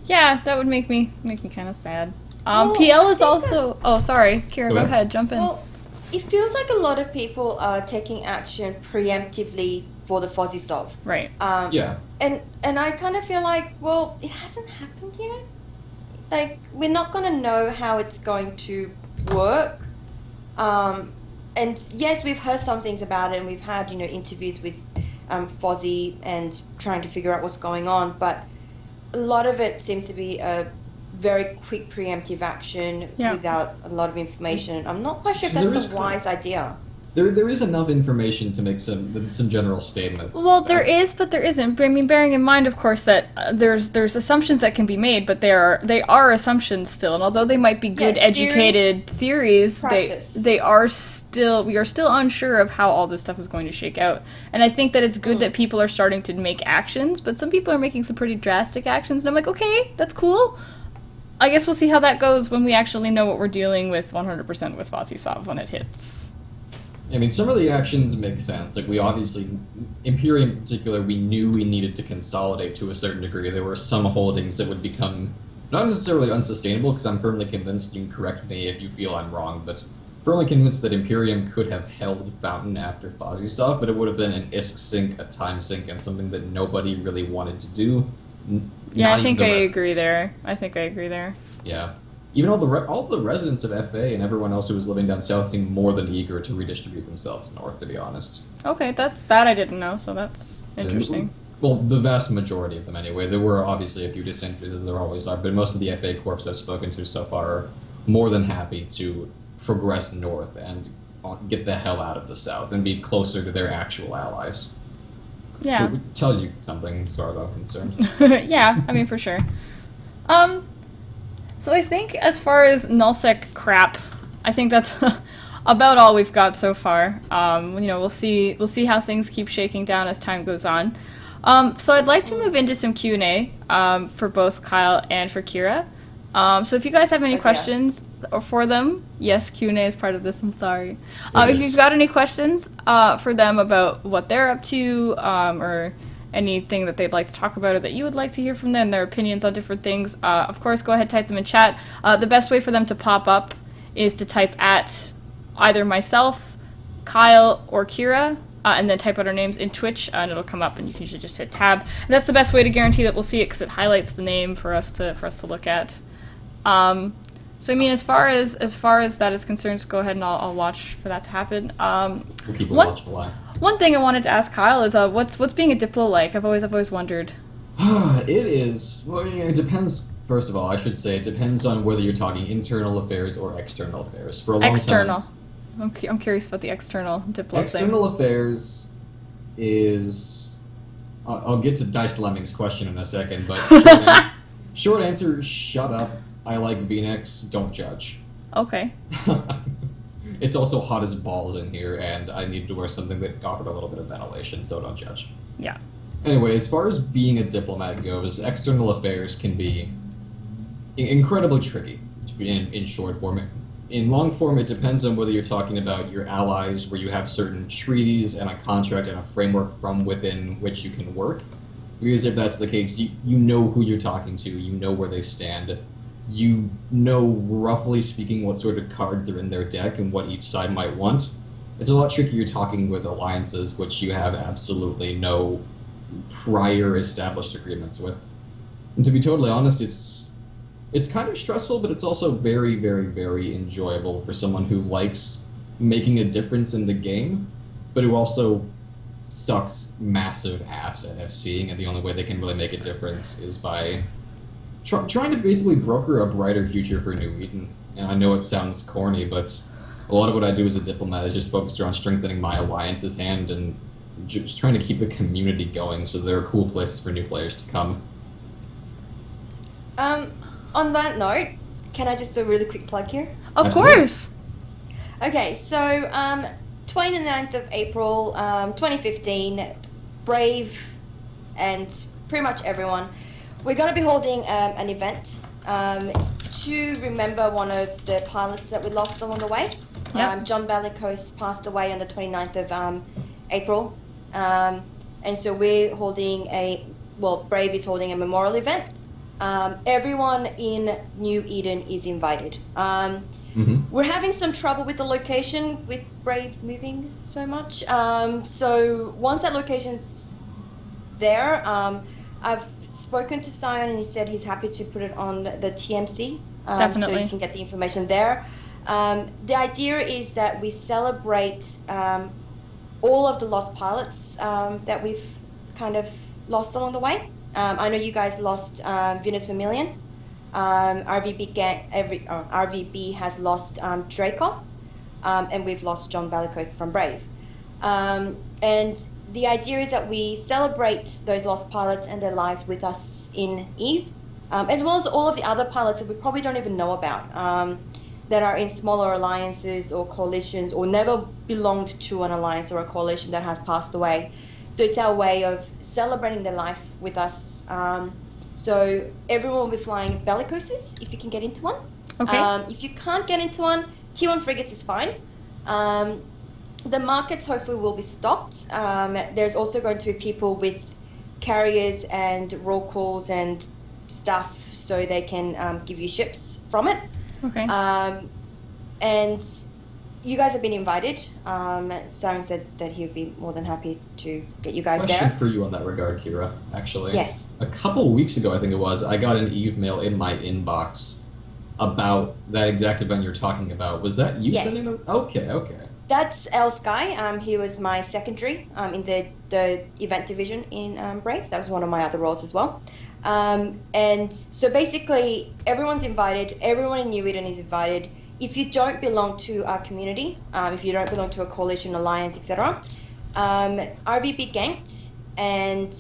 Yeah, that would make me kind of sad. Well, PL is also... Oh, sorry. Kira, Go go ahead. ahead. Jump in. Well, it feels like a lot of people are taking action preemptively for the Fozzie Sov. Right. Yeah. And I kind of feel like, well, it hasn't happened yet. Like, we're not going to know how it's going to work. And yes, we've heard some things about it, and we've had, interviews with Fozzie and trying to figure out what's going on, but a lot of it seems to be a very quick preemptive action without a lot of information. I'm not quite sure if that's a wise idea. There is enough information to make some general statements. Well, there is, but there isn't. I mean, bearing in mind, of course, that there's assumptions that can be made, but they are assumptions still. And although they might be good, educated theories, we are still unsure of how all this stuff is going to shake out. And I think that it's good that people are starting to make actions, but some people are making some pretty drastic actions. And I'm like, okay, that's cool. I guess we'll see how that goes when we actually know what we're dealing with 100% with Vosisov when it hits. I mean, some of the actions make sense. Like, we obviously, Imperium in particular, we knew we needed to consolidate to a certain degree. There were some holdings that would become not necessarily unsustainable, because I'm firmly convinced, you can correct me if you feel I'm wrong, but firmly convinced that Imperium could have held Fountain after Fozisov, but it would have been an ISK sink, a time sink, and something that nobody really wanted to do. Yeah, I think I agree there. Yeah. even all the residents of FA and everyone else who was living down south seemed more than eager to redistribute themselves north, to be honest. Okay, that I didn't know, so that's interesting. Well, the vast majority of them anyway. There were obviously a few dissenters, as there always are, but most of the FA corps I've spoken to so far are more than happy to progress north and get the hell out of the south and be closer to their actual allies. Yeah. It tells you something, as far as I'm concerned. Yeah, I mean, for sure. So I think as far as Nullsec crap, I think that's about all we've got so far. We'll see how things keep shaking down as time goes on. So I'd like to move into some Q&A for both Kyle and for Kira. So if you guys have any questions for them, yes, Q&A is part of this, I'm sorry. If you've got any questions for them about what they're up to, or anything that they'd like to talk about or that you would like to hear from them, their opinions on different things, of course, go ahead, type them in chat. The best way for them to pop up is to type at either myself, Kyle, or Kira, and then type out our names in Twitch, and it'll come up, and you can usually just hit tab. And that's the best way to guarantee that we'll see it, because it highlights the name for us to look at. So I mean, as far as that is concerned, go ahead and I'll watch for that to happen. We'll keep a watchful eye. One thing I wanted to ask Kyle is what's being a Diplo like? I've always wondered. It is. Well, it depends. First of all, I should say it depends on whether you're talking internal affairs or external affairs. For a long external. time, I'm curious about the external Diplo external affairs is. I'll get to Dice Lemming's question in a second, but short answer: shut up. I like V-necks. Don't judge. Okay. It's also hot as balls in here, and I need to wear something that offered a little bit of ventilation, so don't judge. Yeah. Anyway, as far as being a diplomat goes, external affairs can be incredibly tricky in short form. In long form, it depends on whether you're talking about your allies, where you have certain treaties and a contract and a framework from within which you can work. Because if that's the case, you know who you're talking to, you know where they stand, you know, roughly speaking, what sort of cards are in their deck and what each side might want. It's a lot trickier talking with alliances, which you have absolutely no prior established agreements with. And to be totally honest, it's kind of stressful, but it's also very, very, very enjoyable for someone who likes making a difference in the game, but who also sucks massive ass at FCing, and the only way they can really make a difference is by trying to basically broker a brighter future for New Eden. And I know it sounds corny, but a lot of what I do as a diplomat is just focused around strengthening my alliance's hand and just trying to keep the community going so there are cool places for new players to come. On that note, can I just do a really quick plug here? Of Absolutely. course! Okay, so 29th of April 2015, Brave and pretty much everyone, we're going to be holding an event to remember one of the pilots that we lost along the way. Yep. John Ballycoast passed away on the 29th of April. And so we're holding Brave is holding a memorial event. Everyone in New Eden is invited. We're having some trouble with the location with Brave moving so much. So once that location's there, I've spoken to Sion and he said he's happy to put it on the TMC. Definitely. So you can get the information there. The idea is that we celebrate all of the lost pilots that we've kind of lost along the way. I know you guys lost Venus Vermilion. RVB has lost Dracov, and we've lost John Ballycoast from Brave. And the idea is that we celebrate those lost pilots and their lives with us in Eve, as well as all of the other pilots that we probably don't even know about, that are in smaller alliances or coalitions or never belonged to an alliance or a coalition that has passed away. So it's our way of celebrating their life with us. So everyone will be flying bellicoses if you can get into one. Okay. If you can't get into one, T1 frigates is fine. The markets hopefully will be stocked. There's also going to be people with carriers and roll calls and stuff so they can give you ships from it. Okay. And you guys have been invited. Siren said that he would be more than happy to get you guys Question there. for you on that regard, Kira, actually. Yes. A couple weeks ago, I think it was, I got an Eve mail in my inbox about that exact event you're talking about. Was that you Yes. sending them? Okay. That's L Sky. He was my secondary in the event division in Brave. That was one of my other roles as well. And so basically, everyone's invited. Everyone in New Eden is invited. If you don't belong to our community, if you don't belong to a coalition, alliance, etc., RBB Ganked and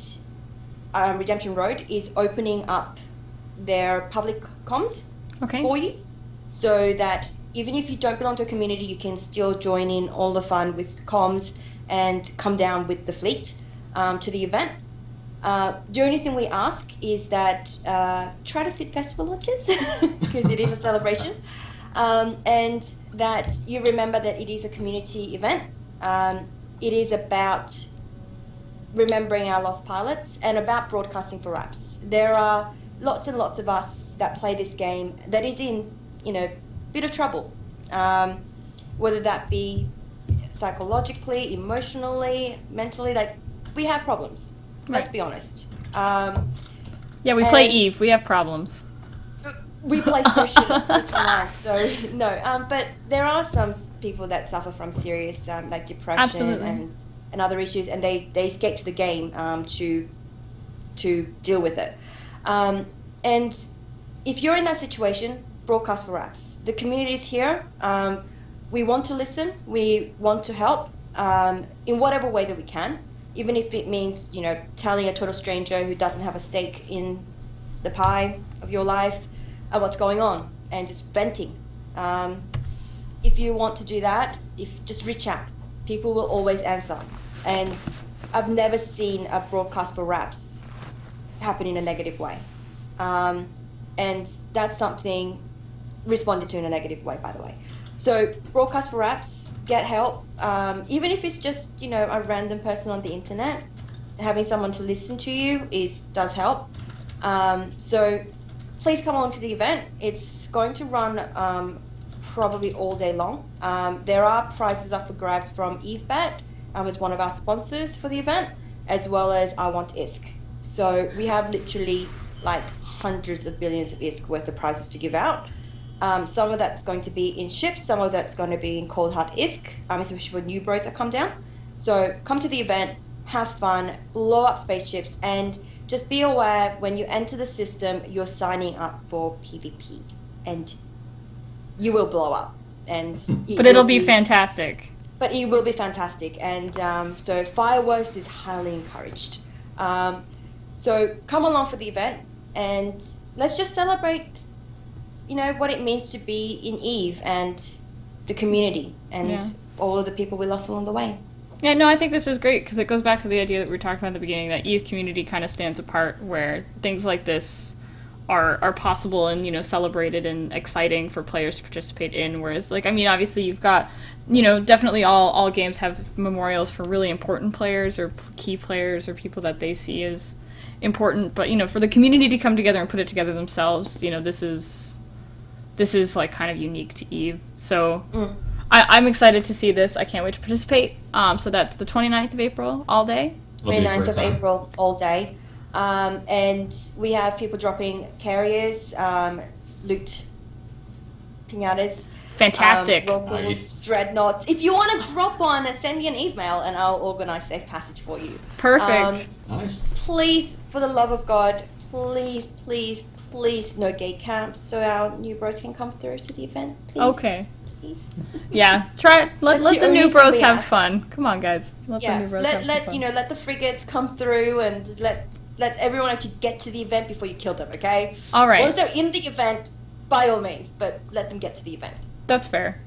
Redemption Road is opening up their public comms for you, so that even if you don't belong to a community, you can still join in all the fun with comms and come down with the fleet to the event. The only thing we ask is that try to fit festival launches because it is a celebration, and that you remember that it is a community event. It is about remembering our lost pilots and about broadcasting for apps. There are lots and lots of us that play this game that is in, bit of trouble, whether that be psychologically, emotionally, mentally. Like, we have problems. Let's be honest. Yeah, we play Eve. We have problems. We play Switch Online, so no. But there are some people that suffer from serious like depression and other issues, and they escape to the game to deal with it. And if you're in that situation, broadcast for apps. The community is here. We want to listen. We want to help in whatever way that we can, even if it means, telling a total stranger who doesn't have a stake in the pie of your life what's going on and just venting. If you want to do that, just reach out. People will always answer. And I've never seen a broadcast for raps happen in a negative way. And that's something responded to in a negative way, by the way. So broadcast for apps, get help. Even if it's just, a random person on the internet, having someone to listen to you does help. So please come along to the event. It's going to run probably all day long. There are prizes up for grabs from EveBet, as one of our sponsors for the event, as well as I Want ISK. So we have literally like hundreds of billions of ISK worth of prizes to give out. Some of that's going to be in ships, some of that's going to be in cold hard ISK, especially for new bros that come down. So come to the event, have fun, blow up spaceships, and just be aware when you enter the system, you're signing up for PvP, and you will blow up. But it'll be fantastic. But it will be fantastic, and so fireworks is highly encouraged. So come along for the event, and let's just celebrate, what it means to be in Eve and the community and all of the people we lost along the way. Yeah, no, I think this is great because it goes back to the idea that we were talking about at the beginning, that Eve community kind of stands apart where things like this are possible and, celebrated and exciting for players to participate in. Whereas, obviously you've got, definitely all games have memorials for really important players or key players or people that they see as important. But, for the community to come together and put it together themselves, this is like kind of unique to Eve. So I'm excited to see this. I can't wait to participate. So that's the 29th of April, all day. 29th of April, all day. And we have people dropping carriers, loot pinatas. Fantastic. Nice. Dreadnoughts. If you want to drop one, send me an email and I'll organize safe passage for you. Perfect. Nice. Please, for the love of God, please, no gate camps so our new bros can come through to the event. Please. Okay. Please. Yeah, try it. Let That's the the new only bros thing we have ask. fun. Come on, guys. Let the new bros have some fun. Let the frigates come through and let everyone actually get to the event before you kill them, okay? All right. Once they're in the event, by all means, but let them get to the event. That's fair.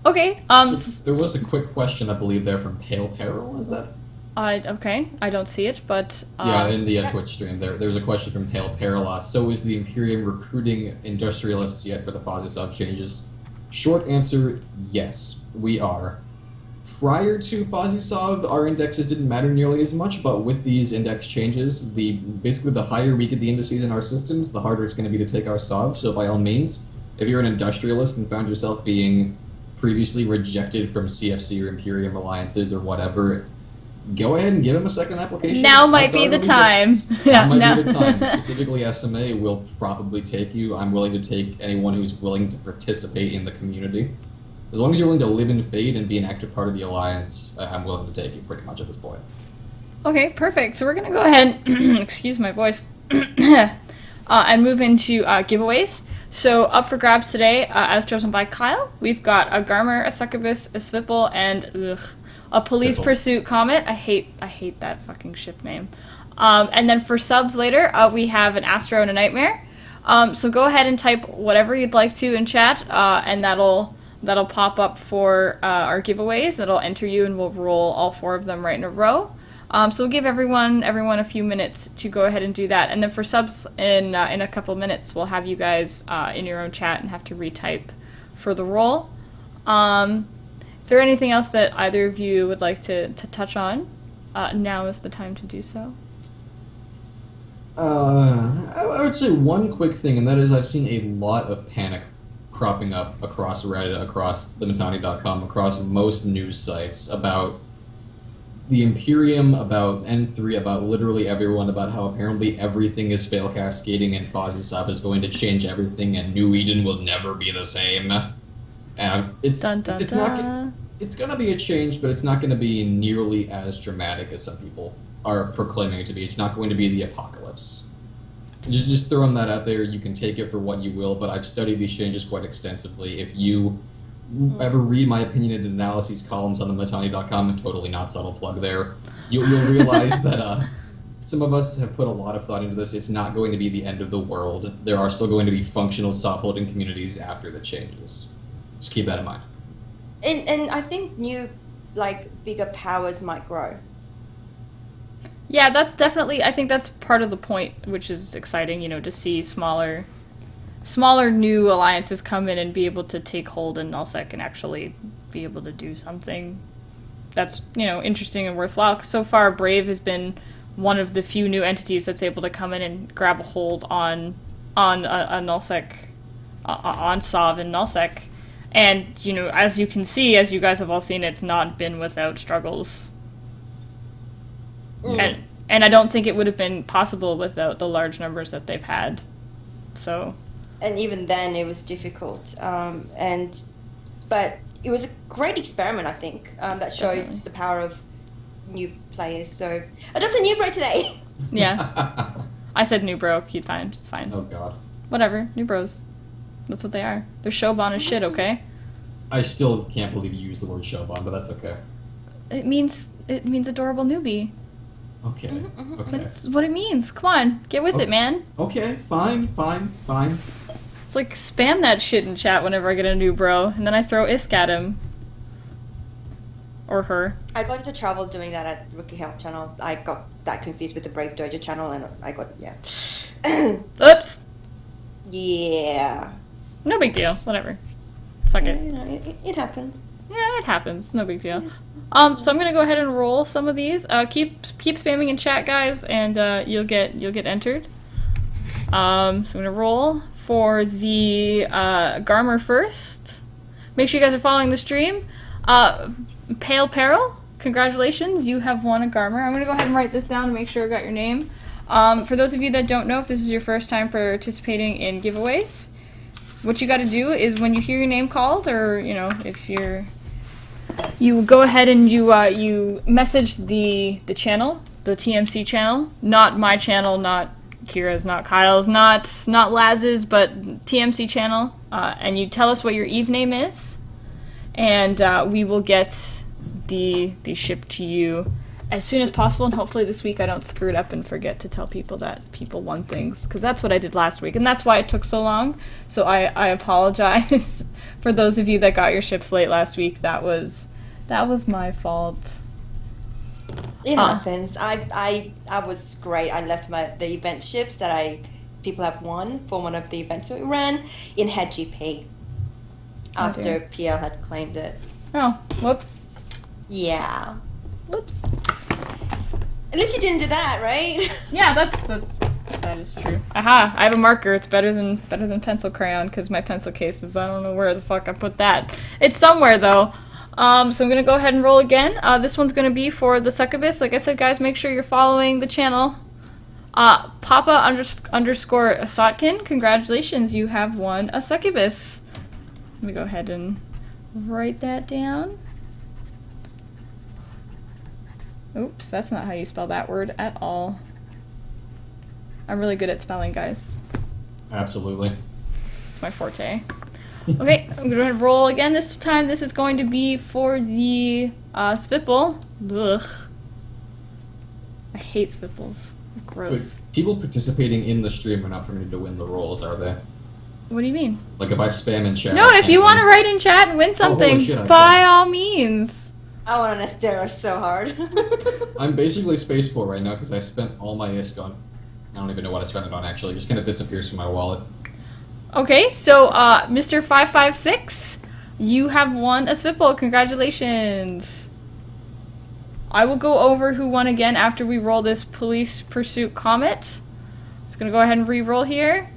Okay. So there was a quick question, I believe, there from Pale Peril. Is that? Okay. I don't see it, but Yeah, in the Twitch stream, there was a question from Pale Peril. So is the Imperium recruiting industrialists yet for the Fazisov changes? Short answer: yes, we are. Prior to Fazisov, our indexes didn't matter nearly as much, but with these index changes, basically the higher we get the indices in our systems, the harder it's going to be to take our SOV. So by all means, if you're an industrialist and found yourself being previously rejected from CFC or Imperium alliances or whatever, go ahead and give him a second application. Now might be the time. Now might be the time. Specifically, SMA will probably take you. I'm willing to take anyone who's willing to participate in the community. As long as you're willing to live in Fate and be an active part of the Alliance, I'm willing to take you pretty much at this point. Okay, perfect. So we're going to go ahead, excuse my voice, and move into giveaways. So up for grabs today, as chosen by Kyle, we've got a Garmer, a Succubus, a Svipple, and a Police Svipple. Pursuit Comet. I hate that fucking ship name. And then for subs later, we have an Astro and a Nightmare. So go ahead and type whatever you'd like to in chat, and that'll pop up for our giveaways. That'll enter you, and we'll roll all 4 of them right in a row. So we'll give everyone a few minutes to go ahead and do that. And then for subs in a couple minutes, we'll have you guys in your own chat and have to retype for the roll. Is there anything else that either of you would like to touch on? Now is the time to do so. I would say one quick thing, and that is I've seen a lot of panic cropping up across Reddit, across thematani.com, across most news sites about the Imperium, about N3, about literally everyone, about how apparently everything is fail cascading and Fozzie Sab is going to change everything and New Eden will never be the same. And it's gonna be a change, but it's not gonna be nearly as dramatic as some people are proclaiming it to be. It's not going to be the apocalypse. Just throwing that out there, you can take it for what you will, but I've studied these changes quite extensively. If you ever read my opinionated analyses columns on the Matani.com, totally not subtle plug there, you'll realize that some of us have put a lot of thought into this. It's not going to be the end of the world. There are still going to be functional soft-holding communities after the changes. Just keep that in mind. And I think new, bigger powers might grow. Yeah, that's definitely, I think that's part of the point, which is exciting, to see smaller new alliances come in and be able to take hold in Nullsec and actually be able to do something that's, interesting and worthwhile. So far, Brave has been one of the few new entities that's able to come in and grab a hold on a Nullsec, on Sov and Nullsec. And, as you can see, as you guys have all seen, it's not been without struggles. Mm. And I don't think it would have been possible without the large numbers that they've had. So... And even then, it was difficult. But it was a great experiment, I think, that shows Definitely. the power of new players. So, adopt a new bro today. Yeah. I said new bro a few times. It's fine. Oh god. Whatever. New bros. That's what they are. They're Shoban as shit, okay? I still can't believe you used the word Shoban, but that's okay. It means adorable newbie. Okay. Okay. That's what it means. Come on. Get with it, man. Okay, fine. It's like spam that shit in chat whenever I get a new bro, and then I throw Isk at him. Or her. I got into trouble doing that at Rookie Help channel. I got that confused with the Brave Dojo channel, and I got, Oops. Yeah. No big deal. Whatever. Fuck it. It happens. Yeah, it happens. No big deal. So I'm gonna go ahead and roll some of these. Keep spamming in chat, guys, and you'll get entered. So I'm gonna roll for the Garmer first. Make sure you guys are following the stream. Pale Peril, congratulations, you have won a Garmer. I'm gonna go ahead and write this down to make sure I got your name. For those of you that don't know, if this is your first time participating in giveaways, what you got to do is when you hear your name called, or if you go ahead and you message the channel, the TMC channel, not my channel, not Kira's, not Kyle's, not Laz's, but TMC channel, and you tell us what your Eve name is, and we will get the ship to you as soon as possible, and hopefully this week I don't screw it up and forget to tell people that people won things, because that's what I did last week, and that's why it took so long. So I apologize for those of you that got your ships late last week. That was my fault. It happens. I was great. I left the event ships that people have won for one of the events that we ran in head GP after dear. PL had claimed it. Oh, whoops. Yeah. Whoops. At least you didn't do that, right? Yeah, that is true. Aha! I have a marker. It's better than pencil crayon, because my pencil case is, I don't know where the fuck I put that. It's somewhere though. So I'm gonna go ahead and roll again. This one's gonna be for the succubus. Like I said, guys, make sure you're following the channel. Papa underscore Asotkin, congratulations, you have won a succubus. Let me go ahead and write that down. Oops, that's not how you spell that word at all. I'm really good at spelling, guys. Absolutely. It's my forte. Okay, I'm gonna roll again. This time, this is going to be for the Svipple. Ugh. I hate Svipples. Gross. Wait, people participating in the stream are not permitted to win the rolls, are they? What do you mean? Like if I spam in chat. No, if you want to write in chat and win something, shit, by all means. I want an Astera so hard. I'm basically spaceport right now because I spent all my ISK on. I don't even know what I spent it on actually. It just kind of disappears from my wallet. Okay, so Mr. 556, you have won a Svipple. Congratulations. I will go over who won again after we roll this police pursuit comet. Just gonna go ahead and re-roll here.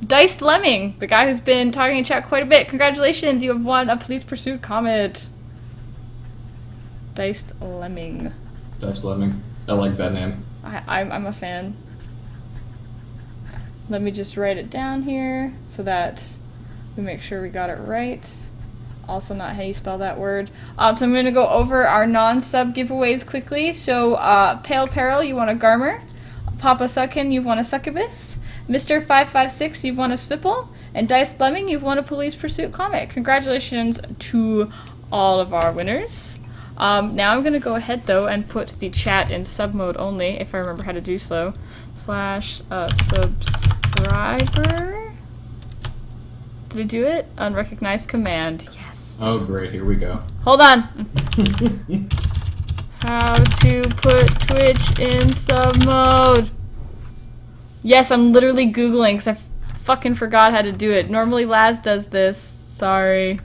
Diced Lemming, the guy who's been talking in chat quite a bit. Congratulations, you have won a police pursuit comet. Diced Lemming. Diced Lemming. I like that name. I'm a fan. Let me just write it down here so that we make sure we got it right. Also not how you spell that word. So I'm going to go over our non-sub giveaways quickly. So Pale Peril, you won a Garmer. Papa Suckin, you've won a Succubus. Mr. 556, you've won a Svipple. And Dice Lemming, you've won a Police Pursuit comic. Congratulations to all of our winners. Now I'm going to go ahead, though, and put the chat in sub mode only, if I remember how to do so. /subscriber. Did I do it? Unrecognized command. Yes. Oh, great. Here we go. Hold on. How to put Twitch in sub mode. Yes, I'm literally Googling because I fucking forgot how to do it. Normally Laz does this. Sorry.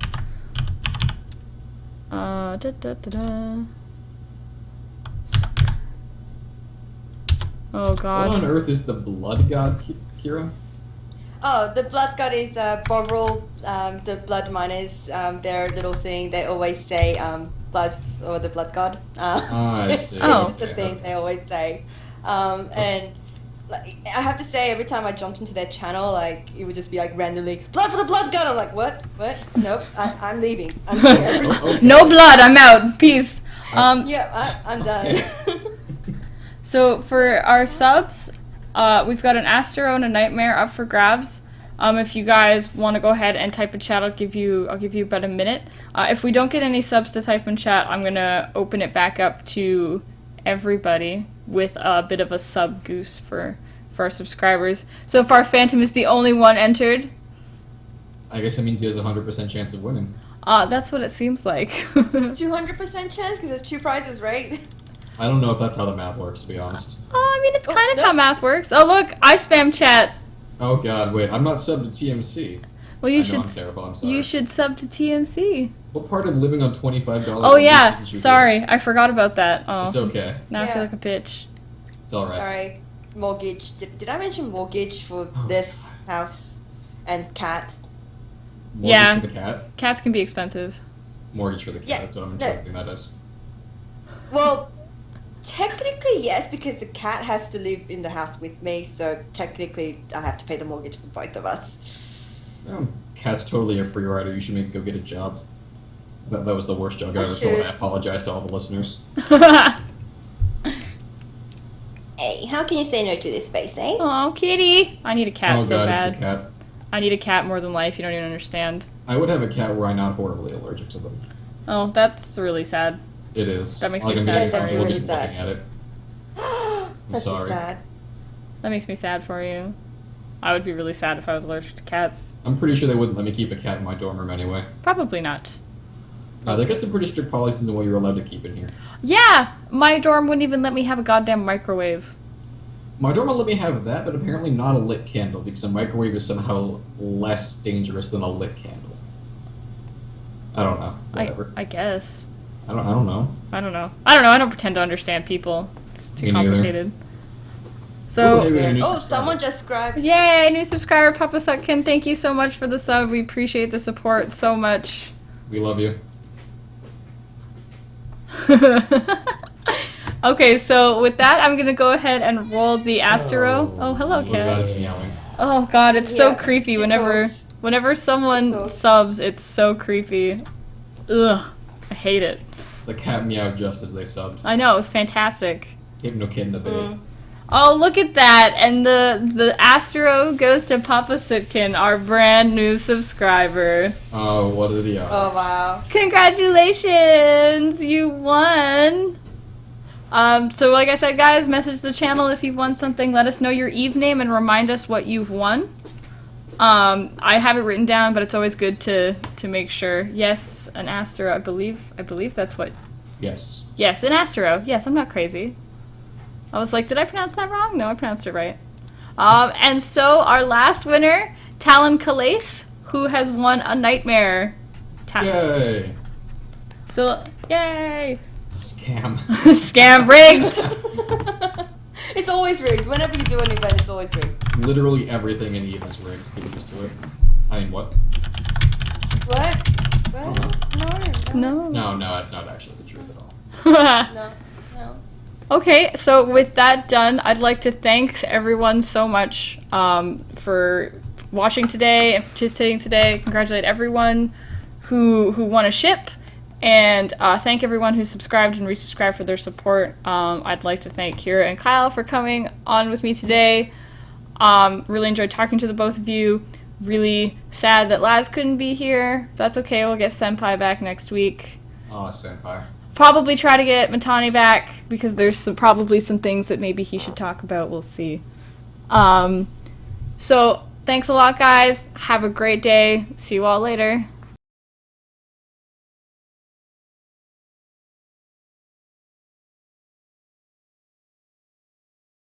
Oh god. What on earth is the blood god, Kira? Oh, the blood god is Bovril, the blood miners, their little thing. They always say blood or the blood god. I see. Oh. It's the thing they always say. And like, I have to say, every time I jumped into their channel, like it would just be like randomly blood for the blood god. I'm like, what? Nope, I'm leaving. I'm here. Okay. No blood, I'm out. Peace. Yeah, I'm done. So for our subs, we've got an Astro and a Nightmare up for grabs. If you guys want to go ahead and type in chat, I'll give you about a minute. If we don't get any subs to type in chat, I'm gonna open it back up to everybody with a bit of a sub goose for our subscribers. So far, Phantom is the only one entered. I guess that means he has a 100% chance of winning. That's what it seems like. 200% chance because there's 2 prizes, right? I don't know if that's how the math works, to be honest. I mean, it's kind of no. how math works. Oh, look, I spam chat. Oh god, wait, I'm not subbed to TMC. Well, I you know should. I'm terrible, I'm sorry. You should sub to TMC. What part of living on $25 Oh a week yeah, didn't you sorry, I forgot about that. Oh, It's okay. now I Yeah. feel like a bitch. It's alright. Sorry, mortgage. Did I mention mortgage for this house and cat? Mortgage Yeah. for the cat? Cats can be expensive. Mortgage for the cat, Yeah, that's what I'm no. interpreting that as. Well, technically yes, because the cat has to live in the house with me, so technically I have to pay the mortgage for both of us. Cat's totally a free rider, you should go get a job. That was the worst joke I ever told. I apologize to all the listeners. Hey, how can you say no to this face, eh? Oh, kitty! I need a cat Oh so god, bad. it's a cat. I need a cat more than life. You don't even understand. I would have a cat were I not horribly allergic to them. Oh, that's really sad. It is. That makes like, me I'm sad getting for you. comfortable just Really looking at it. I'm That's so sorry. sad. That makes me sad for you. I would be really sad if I was allergic to cats. I'm pretty sure they wouldn't let me keep a cat in my dorm room anyway. Probably not. They got some pretty strict policies on what you're allowed to keep in here. Yeah! My dorm wouldn't even let me have a goddamn microwave. My dorm will let me have that, but apparently not a lit candle, because a microwave is somehow less dangerous than a lit candle. I don't know. Whatever. I guess. I don't know. I don't know. I don't pretend to understand people. It's too Me neither. complicated. So, Ooh, we got a new Oh, subscriber. someone just subscribed. yay, new subscriber, Papa Sutkin. Thank you so much for the sub. We appreciate the support so much. We love you. Okay, so with that, I'm gonna go ahead and roll the Astro. Oh, hello, Oh god, it's cat. meowing. Oh god, it's so Yeah, creepy she whenever talks. whenever someone talks. subs. It's so creepy. Ugh, I hate it. The cat meowed just as they subbed. I know, it's fantastic. Hypno Kitten a bit. Oh, look at that! And the Astro goes to Papa Sutkin, our brand new subscriber. Oh, what are the odds? Oh wow. Congratulations! You won! So like I said, guys, message the channel if you've won something. Let us know your Eve name and remind us what you've won. I have it written down, but it's always good to make sure. Yes, an Astro, I believe that's what... Yes. Yes, an Astro. Yes, I'm not crazy. I was like, did I pronounce that wrong? No, I pronounced it right. And so our last winner, Talon Calais, who has won a Nightmare. Yay! So, yay! Scam. Scam rigged! It's always rigged. Whenever you do an event, it's always rigged. Literally everything in Eve is rigged. Get used to it. I mean, what? What? What? No. No. No, that's not actually the truth at all. No. No. Okay, so with that done, I'd like to thank everyone so much for watching today and participating today. Congratulate everyone who won a ship, and thank everyone who subscribed and resubscribed for their support. I'd like to thank Kira and Kyle for coming on with me today. Really enjoyed talking to the both of you. Really sad that Laz couldn't be here. That's okay, we'll get Senpai back next week. Oh, Senpai. Probably try to get Matani back because there's probably some things that maybe he should talk about. We'll see. So thanks a lot, guys. Have a great day. See you all later.